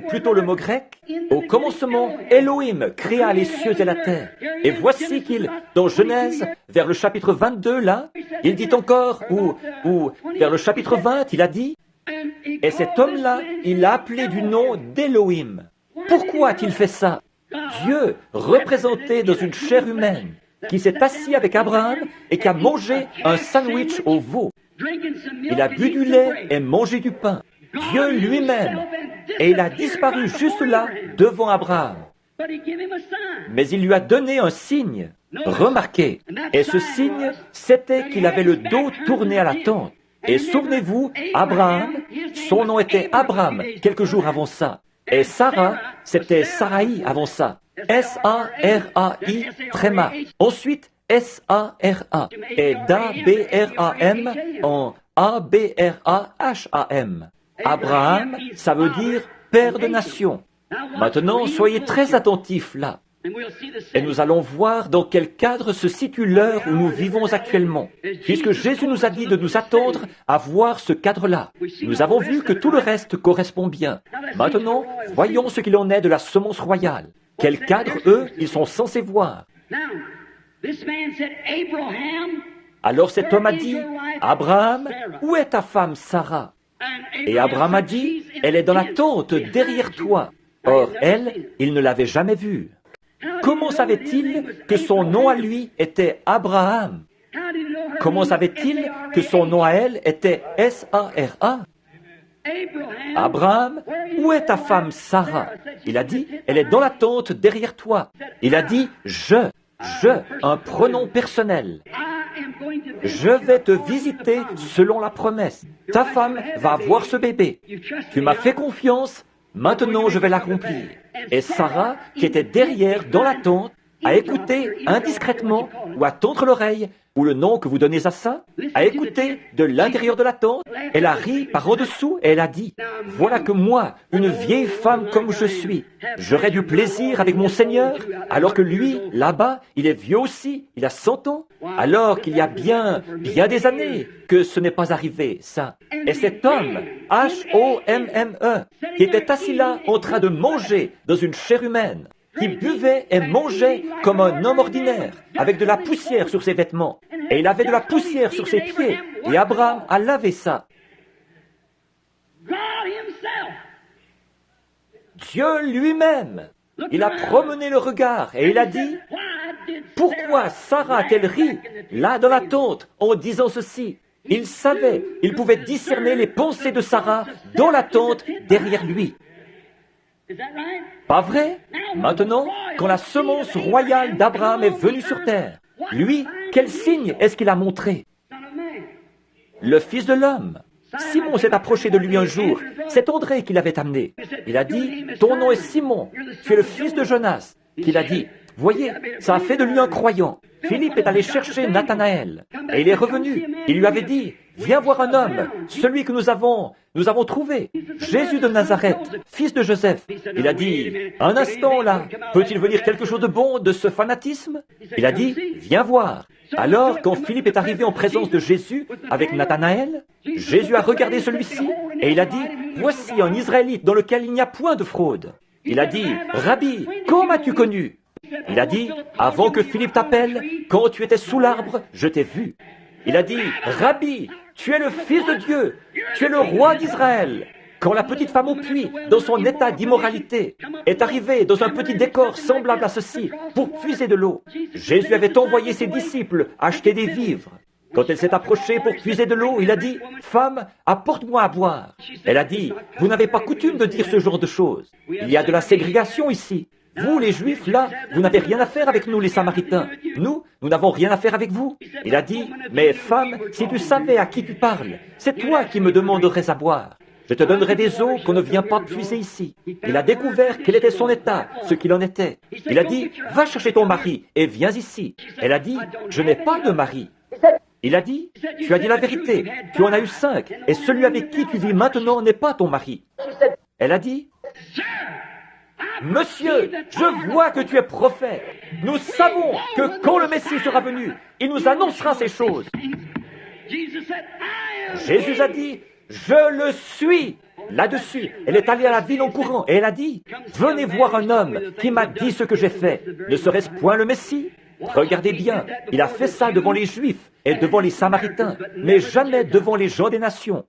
plutôt le mot grec. Au commencement, Elohim créa les cieux et la terre. Et voici qu'il, dans Genèse, vers le chapitre 22 là, il dit encore, ou vers le chapitre 20, il a dit « Et cet homme-là, il l'a appelé du nom d'Elohim ». Pourquoi a-t-il fait ça? Dieu, représenté dans une chair humaine, qui s'est assis avec Abraham et qui a mangé un sandwich au veau. Il a bu du lait et mangé du pain. Dieu lui-même. Et il a disparu juste là, devant Abraham. Mais il lui a donné un signe. Remarquez. Et ce signe, c'était qu'il avait le dos tourné à la tente. Et souvenez-vous, Abraham, son nom était Abraham, quelques jours avant ça. Et Sarah, c'était Sarai avant ça. S-A-R-A-I, tréma. Ensuite, S-A-R-A. Et d'A-B-R-A-M en A-B-R-A-H-A-M. Abraham, ça veut dire père de nation. Maintenant, soyez très attentifs là. Et nous allons voir dans quel cadre se situe l'heure où nous vivons actuellement. Puisque Jésus nous a dit de nous attendre à voir ce cadre-là. Nous avons vu que tout le reste correspond bien. Maintenant, voyons ce qu'il en est de la semence royale. Quel cadre, eux, ils sont censés voir. Alors cet homme a dit, « Abraham, où est ta femme Sarah ?» Et Abraham a dit, « Elle est dans la tente derrière toi. » Or, elle, il ne l'avait jamais vue. Comment savait-il que son nom à lui était Abraham? Comment savait-il que son nom à elle était S-A-R-A? Abraham, où est ta femme Sarah? Il a dit, elle est dans la tente derrière toi. Il a dit, je, un pronom personnel. Je vais te visiter selon la promesse. Ta femme va avoir ce bébé. Tu m'as fait confiance, maintenant je vais l'accomplir. Et Sarah, qui était derrière dans la tente, a écouté indiscrètement ou à tendre l'oreille, ou le nom que vous donnez à ça, a écouté de l'intérieur de la tente, elle a ri par en-dessous et elle a dit, « Voilà que moi, une vieille femme comme je suis, j'aurais du plaisir avec mon Seigneur, alors que lui, là-bas, il est vieux aussi, il a 100 ans, alors qu'il y a bien des années que ce n'est pas arrivé, ça. » Et cet homme, H-O-M-M-E, qui était assis là en train de manger dans une chair humaine, qui buvait et mangeait comme un homme ordinaire, avec de la poussière sur ses vêtements. Et il avait de la poussière sur ses pieds. Et Abraham a lavé ça. Dieu lui-même, il a promené le regard et il a dit, « Pourquoi Sarah a-t-elle ri là dans la tente en disant ceci ?» Il savait, il pouvait discerner les pensées de Sarah dans la tente derrière lui. Pas vrai? Maintenant, quand la semence royale d'Abraham est venue sur terre, lui, quel signe est-ce qu'il a montré? Le Fils de l'homme. Simon s'est approché de lui un jour. C'est André qui l'avait amené. Il a dit, « Ton nom est Simon, tu es le fils de Jonas. » Qu'il a dit, Voyez, ça a fait de lui un croyant. Philippe est allé chercher Nathanaël, et il est revenu. Il lui avait dit, viens voir un homme, celui que nous avons trouvé, Jésus de Nazareth, fils de Joseph. Il a dit, un instant là, peut-il venir quelque chose de bon de ce fanatisme? Il a dit, viens voir. Alors, quand Philippe est arrivé en présence de Jésus avec Nathanaël, Jésus a regardé celui-ci et il a dit, voici un Israélite dans lequel il n'y a point de fraude. Il a dit, Rabbi, comment m'as-tu connu? Il a dit, avant que Philippe t'appelle, quand tu étais sous l'arbre, je t'ai vu. Il a dit, Rabbi, tu es le Fils de Dieu, tu es le roi d'Israël. Quand la petite femme au puits, dans son état d'immoralité, est arrivée dans un petit décor semblable à ceci pour puiser de l'eau, Jésus avait envoyé ses disciples acheter des vivres. Quand elle s'est approchée pour puiser de l'eau, il a dit, « Femme, apporte-moi à boire. » Elle a dit, « Vous n'avez pas coutume de dire ce genre de choses. Il y a de la ségrégation ici. Vous, les Juifs, là, vous n'avez rien à faire avec nous, les Samaritains. Nous n'avons rien à faire avec vous. » Il a dit, « Mais femme, si tu savais à qui tu parles, c'est toi qui me demanderais à boire. Je te donnerai des eaux qu'on ne vient pas puiser ici. » Il a découvert quel était son état, ce qu'il en était. Il a dit, « Va chercher ton mari et viens ici. » Elle a dit, « Je n'ai pas de mari. » Il a dit, « Tu as dit la vérité, tu en as eu 5, et celui avec qui tu vis maintenant n'est pas ton mari. » Elle a dit, « Monsieur, je vois que tu es prophète. Nous savons que quand le Messie sera venu, il nous annoncera ces choses. » Jésus a dit, « Je le suis. » Là-dessus, elle est allée à la ville en courant et elle a dit, « Venez voir un homme qui m'a dit ce que j'ai fait. Ne serait-ce point le Messie? » Regardez bien, il a fait ça devant les Juifs et devant les Samaritains, mais jamais devant les gens des nations.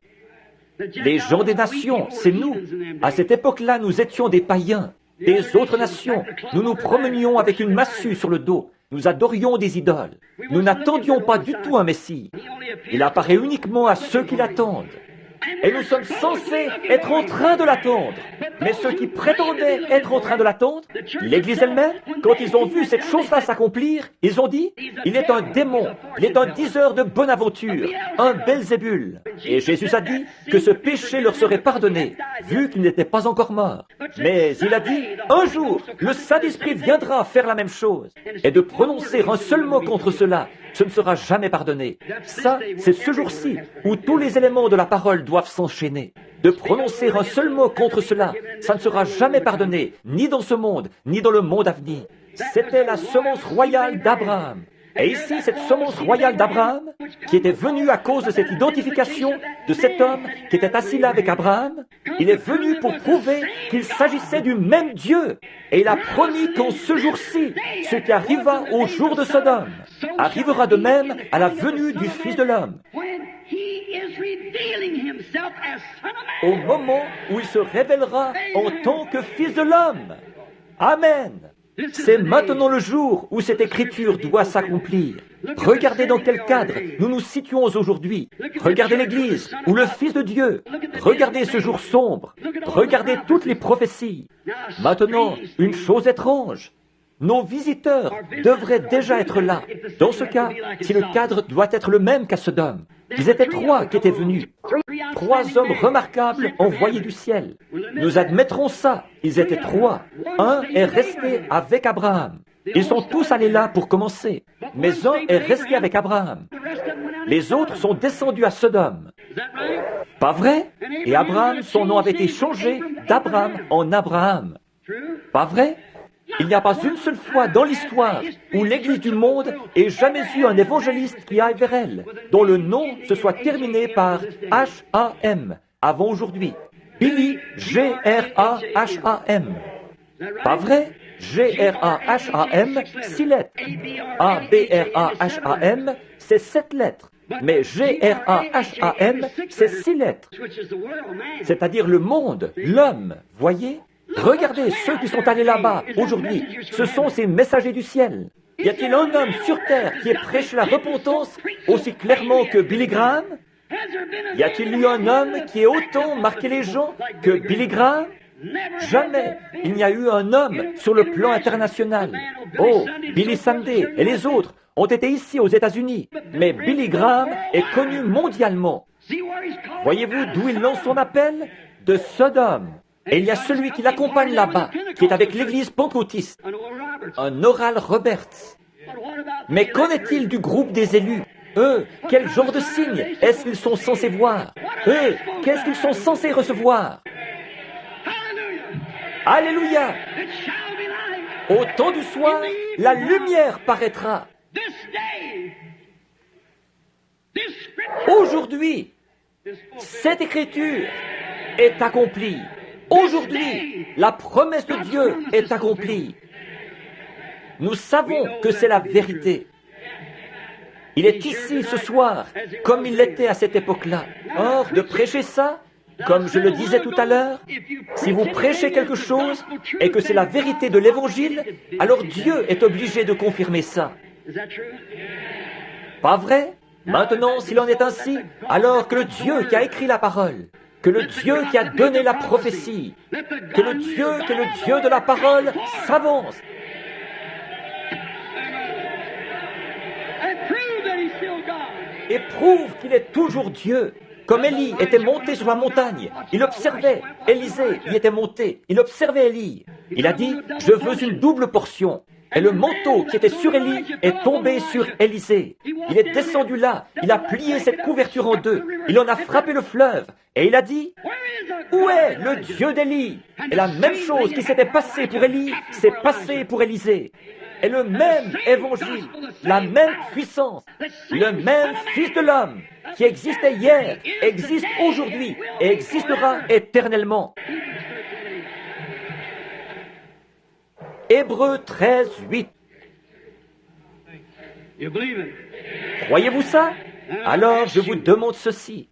Les gens des nations, c'est nous. À cette époque-là, nous étions des païens. Des autres nations, nous nous promenions avec une massue sur le dos. Nous adorions des idoles. Nous n'attendions pas du tout un Messie. Il apparaît uniquement à ceux qui l'attendent. Et nous sommes censés être en train de l'attendre. Mais ceux qui prétendaient être en train de l'attendre, l'Église elle-même, quand ils ont vu cette chose-là s'accomplir, ils ont dit, il est un démon, il est un diseur de bonne aventure, un Belzébul. Et Jésus a dit que ce péché leur serait pardonné, vu qu'ils n'étaient pas encore morts. Mais il a dit, un jour, le Saint-Esprit viendra faire la même chose. Et de prononcer un seul mot contre cela, ce ne sera jamais pardonné. Ça, c'est ce jour-ci où tous les éléments de la parole doivent s'enchaîner. De prononcer un seul mot contre cela, ça ne sera jamais pardonné, ni dans ce monde, ni dans le monde à venir. C'était la semence royale d'Abraham. Et ici, cette semence royale d'Abraham, qui était venue à cause de cette identification de cet homme qui était assis là avec Abraham, il est venu pour prouver qu'il s'agissait du même Dieu. Et il a promis qu'en ce jour-ci, ce qui arriva au jour de Sodome, arrivera de même à la venue du Fils de l'homme. Au moment où il se révélera en tant que Fils de l'homme. Amen. C'est maintenant le jour où cette écriture doit s'accomplir. Regardez dans quel cadre nous nous situons aujourd'hui. Regardez l'Église ou le Fils de Dieu. Regardez ce jour sombre. Regardez toutes les prophéties. Maintenant, une chose étrange. Nos visiteurs devraient déjà être là. Dans ce cas, si le cadre doit être le même qu'à Sodome, ils étaient 3 qui étaient venus. 3 hommes remarquables envoyés du ciel. Nous admettrons ça. Ils étaient 3. Un est resté avec Abraham. Ils sont tous allés là pour commencer. Mais un est resté avec Abraham. Les autres sont descendus à Sodome. Pas vrai? Et Abraham, son nom avait été changé d'Abraham en Abraham. Pas vrai? Il n'y a pas une seule fois dans l'histoire où l'Église du monde ait jamais eu un évangéliste qui aille vers elle, dont le nom se soit terminé par H-A-M, avant aujourd'hui. Billy, G-R-A-H-A-M. Pas vrai? G-R-A-H-A-M, 6 lettres. A-B-R-A-H-A-M, c'est 7 lettres. Mais G-R-A-H-A-M, c'est 6 lettres. C'est-à-dire le monde, l'homme, voyez? Regardez ceux qui sont allés là-bas aujourd'hui. Ce sont ces messagers du ciel. Y a-t-il un homme sur terre qui ait prêché la repentance aussi clairement que Billy Graham? Y a-t-il eu un homme qui ait autant marqué les gens que Billy Graham? Jamais il n'y a eu un homme sur le plan international. Oh, Billy Sunday et les autres ont été ici aux États-Unis, mais Billy Graham est connu mondialement. Voyez-vous d'où il lance son appel? De Sodome. Et il y a celui qui l'accompagne là-bas, qui est avec l'église pentecôtiste. un Oral Roberts. Mais qu'en est-il du groupe des élus? Eux, quel genre de signe est-ce qu'ils sont censés voir? Eux, qu'est-ce qu'ils sont censés recevoir? Alléluia! Au temps du soir, la lumière paraîtra. Aujourd'hui, cette écriture est accomplie. Aujourd'hui, la promesse de Dieu est accomplie. Nous savons que c'est la vérité. Il est ici ce soir, comme il l'était à cette époque-là. Or, de prêcher ça, comme je le disais tout à l'heure, si vous prêchez quelque chose et que c'est la vérité de l'Évangile, alors Dieu est obligé de confirmer ça. Pas vrai? Maintenant, s'il en est ainsi, alors que le Dieu qui a écrit la parole, que le Dieu qui a donné la prophétie, que le Dieu de la parole s'avance. Et prouve qu'il est toujours Dieu. Comme Élie était monté sur la montagne, il observait Élisée, il était monté, il observait Élie. Il a dit, je veux une double portion. Et le manteau qui était sur Élie est tombé sur Élisée. Il est descendu là, il a plié cette couverture en deux, il en a frappé le fleuve, et il a dit, où est le Dieu d'Élie? Et la même chose qui s'était passée pour Élie s'est passée pour Élisée. Et le même évangile, la même puissance, le même Fils de l'homme qui existait hier, existe aujourd'hui et existera éternellement. Hébreux 13, 8. Croyez-vous ça? Alors je vous demande ceci.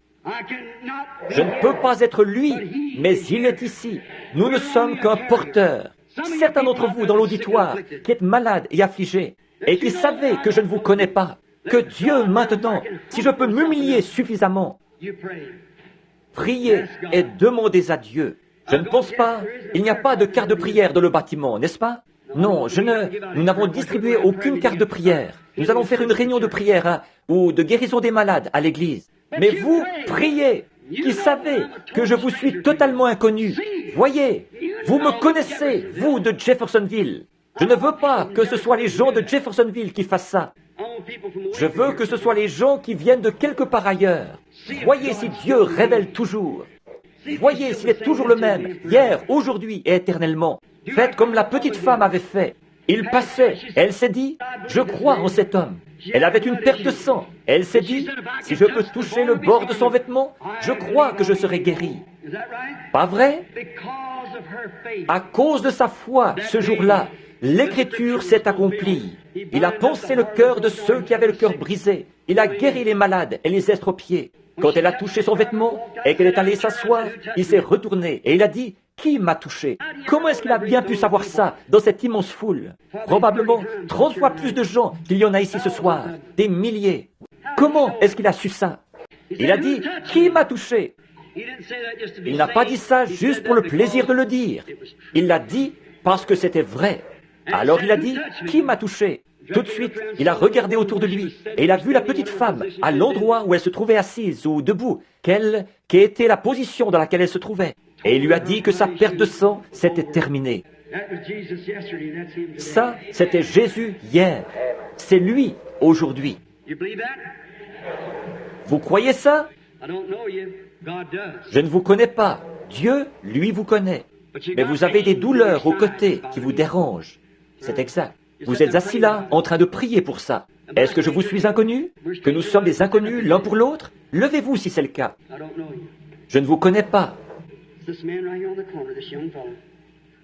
Je ne peux pas être lui, mais il est ici. Nous ne sommes qu'un porteur. Certains d'entre vous dans l'auditoire qui êtes malades et affligés et qui savez que je ne vous connais pas, que Dieu maintenant, si je peux m'humilier suffisamment, priez et demandez à Dieu. Je ne pense pas, il n'y a pas de carte de prière dans le bâtiment, n'est-ce pas? Non, nous n'avons distribué aucune carte de prière. Nous allons faire une réunion de prière ou de guérison des malades à l'église. Mais vous, priez, qui savez que je vous suis totalement inconnu. Voyez, vous me connaissez, vous de Jeffersonville. Je ne veux pas que ce soit les gens de Jeffersonville qui fassent ça. Je veux que ce soit les gens qui viennent de quelque part ailleurs. Voyez si Dieu révèle toujours. Voyez s'il est toujours le même, hier, aujourd'hui et éternellement. Faites comme la petite femme avait fait. Il passait, elle s'est dit, je crois en cet homme. Elle avait une perte de sang. Elle s'est dit, si je peux toucher le bord de son vêtement, je crois que je serai guéri. Pas vrai? À cause de sa foi, ce jour-là, l'Écriture s'est accomplie. Il a pensé le cœur de ceux qui avaient le cœur brisé. Il a guéri les malades et les estropiés. Quand elle a touché son vêtement et qu'elle est allée s'asseoir, il s'est retourné et il a dit, qui m'a touché? Comment est-ce qu'il a bien pu savoir ça dans cette immense foule? Probablement 30 fois plus de gens qu'il y en a ici ce soir, des milliers. Comment est-ce qu'il a su ça? Il a dit, qui m'a touché? Il n'a pas dit ça juste pour le plaisir de le dire. Il l'a dit parce que c'était vrai. Alors il a dit, qui m'a touché? Tout de suite, il a regardé autour de lui et il a vu la petite femme à l'endroit où elle se trouvait assise ou debout, quelle était la position dans laquelle elle se trouvait. Et il lui a dit que sa perte de sang s'était terminée. Ça, c'était Jésus hier. C'est lui aujourd'hui. Vous croyez ça? Je ne vous connais pas. Dieu, lui, vous connaît. Mais vous avez des douleurs aux côtés qui vous dérangent. C'est exact. Vous êtes assis là, en train de prier pour ça. Est-ce que je vous suis inconnu? Que nous sommes des inconnus l'un pour l'autre? Levez-vous si c'est le cas. Je ne vous connais pas.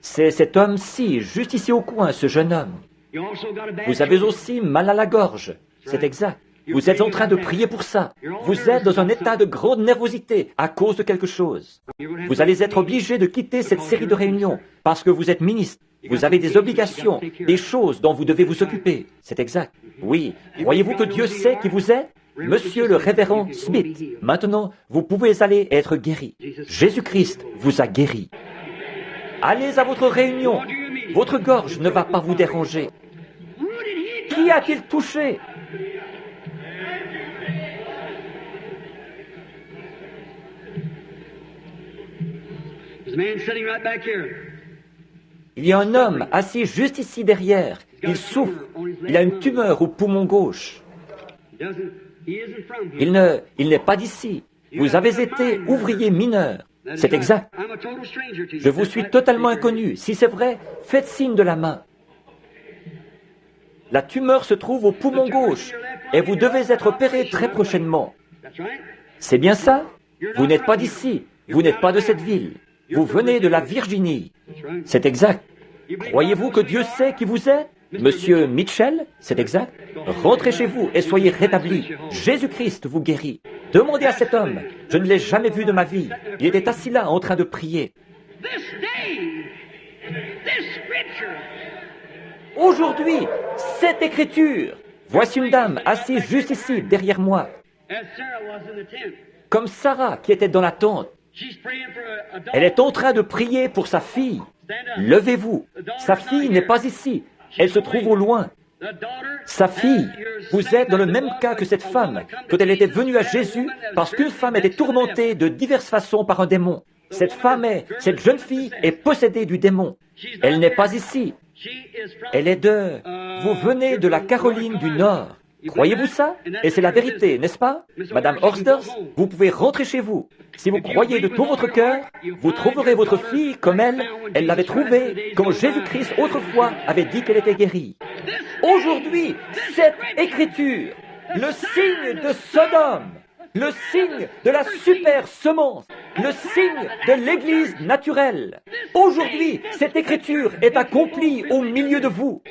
C'est cet homme-ci, juste ici au coin, ce jeune homme. Vous avez aussi mal à la gorge. C'est exact. Vous êtes en train de prier pour ça. Vous êtes dans un état de grande nervosité à cause de quelque chose. Vous allez être obligé de quitter cette série de réunions parce que vous êtes ministre. Vous avez des obligations, des choses dont vous devez vous occuper. C'est exact. Oui. Croyez-vous que Dieu sait qui vous êtes? Monsieur le révérend Smith, maintenant, vous pouvez aller être guéri. Jésus-Christ vous a guéri. Allez à votre réunion. Votre gorge ne va pas vous déranger. Qui a-t-il touché? Il y a un homme assis juste ici derrière. Il souffre. Il a une tumeur au poumon gauche. Il n'est pas d'ici. Vous avez été ouvrier mineur. C'est exact. Je vous suis totalement inconnu. Si c'est vrai, faites signe de la main. La tumeur se trouve au poumon gauche et vous devez être opéré très prochainement. C'est bien ça? Vous n'êtes pas d'ici. Vous n'êtes pas de cette ville. Vous venez de la Virginie. C'est exact. Croyez-vous que Dieu sait qui vous êtes? Monsieur Mitchell, c'est exact. Rentrez chez vous et soyez rétablis. Jésus-Christ vous guérit. Demandez à cet homme. Je ne l'ai jamais vu de ma vie. Il était assis là en train de prier. Aujourd'hui, cette écriture. Voici une dame assise juste ici, derrière moi. Comme Sarah qui était dans la tente. Elle est en train de prier pour sa fille. Levez-vous. Sa fille n'est pas ici. Elle se trouve au loin. Sa fille, vous êtes dans le même cas que cette femme, quand elle était venue à Jésus, parce qu'une femme était tourmentée de diverses façons par un démon. Cette jeune fille est possédée du démon. Elle n'est pas ici. Elle est vous venez de la Caroline du Nord. Croyez-vous ça? Et c'est la vérité, n'est-ce pas? Madame Horsters, vous pouvez rentrer chez vous. Si vous croyez de tout votre cœur, vous trouverez votre fille comme elle l'avait trouvée quand Jésus-Christ autrefois avait dit qu'elle était guérie. Aujourd'hui, cette écriture, le signe de Sodome, le signe de la super semence, le signe de l'Église naturelle. Aujourd'hui, cette écriture est accomplie au milieu de vous.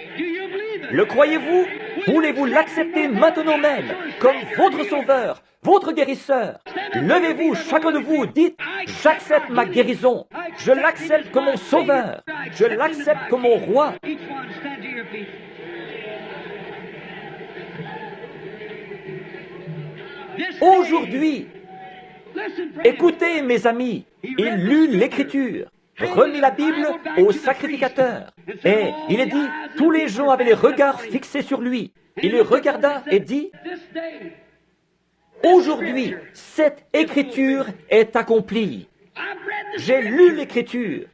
Le croyez-vous? Voulez-vous l'accepter maintenant même comme votre sauveur, votre guérisseur? Levez-vous, chacun de vous, dites, j'accepte ma guérison. Je l'accepte comme mon sauveur. Je l'accepte comme mon roi. Aujourd'hui, écoutez mes amis, il lut l'Écriture, remit la Bible au sacrificateur, et il est dit, tous les gens avaient les regards fixés sur lui. Il les regarda et dit, aujourd'hui, cette Écriture est accomplie. J'ai lu l'Écriture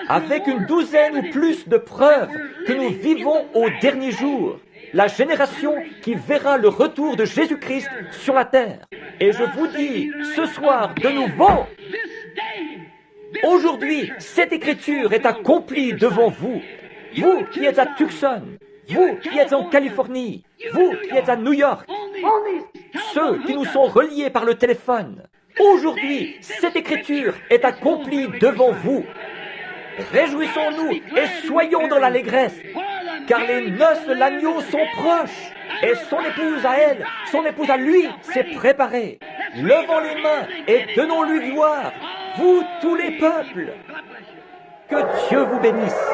avec une douzaine ou plus de preuves que nous vivons au dernier jour. La génération qui verra le retour de Jésus-Christ sur la terre. Et je vous dis, ce soir, de nouveau, aujourd'hui, cette écriture est accomplie devant vous. Vous qui êtes à Tucson, vous qui êtes en Californie, vous qui êtes à New York, ceux qui nous sont reliés par le téléphone. Aujourd'hui, cette écriture est accomplie devant vous. Réjouissons-nous et soyons dans l'allégresse, car les noces de l'agneau sont proches, et son épouse à elle, son épouse à lui, s'est préparée. Levons les mains et donnons-lui gloire, vous tous les peuples. Que Dieu vous bénisse.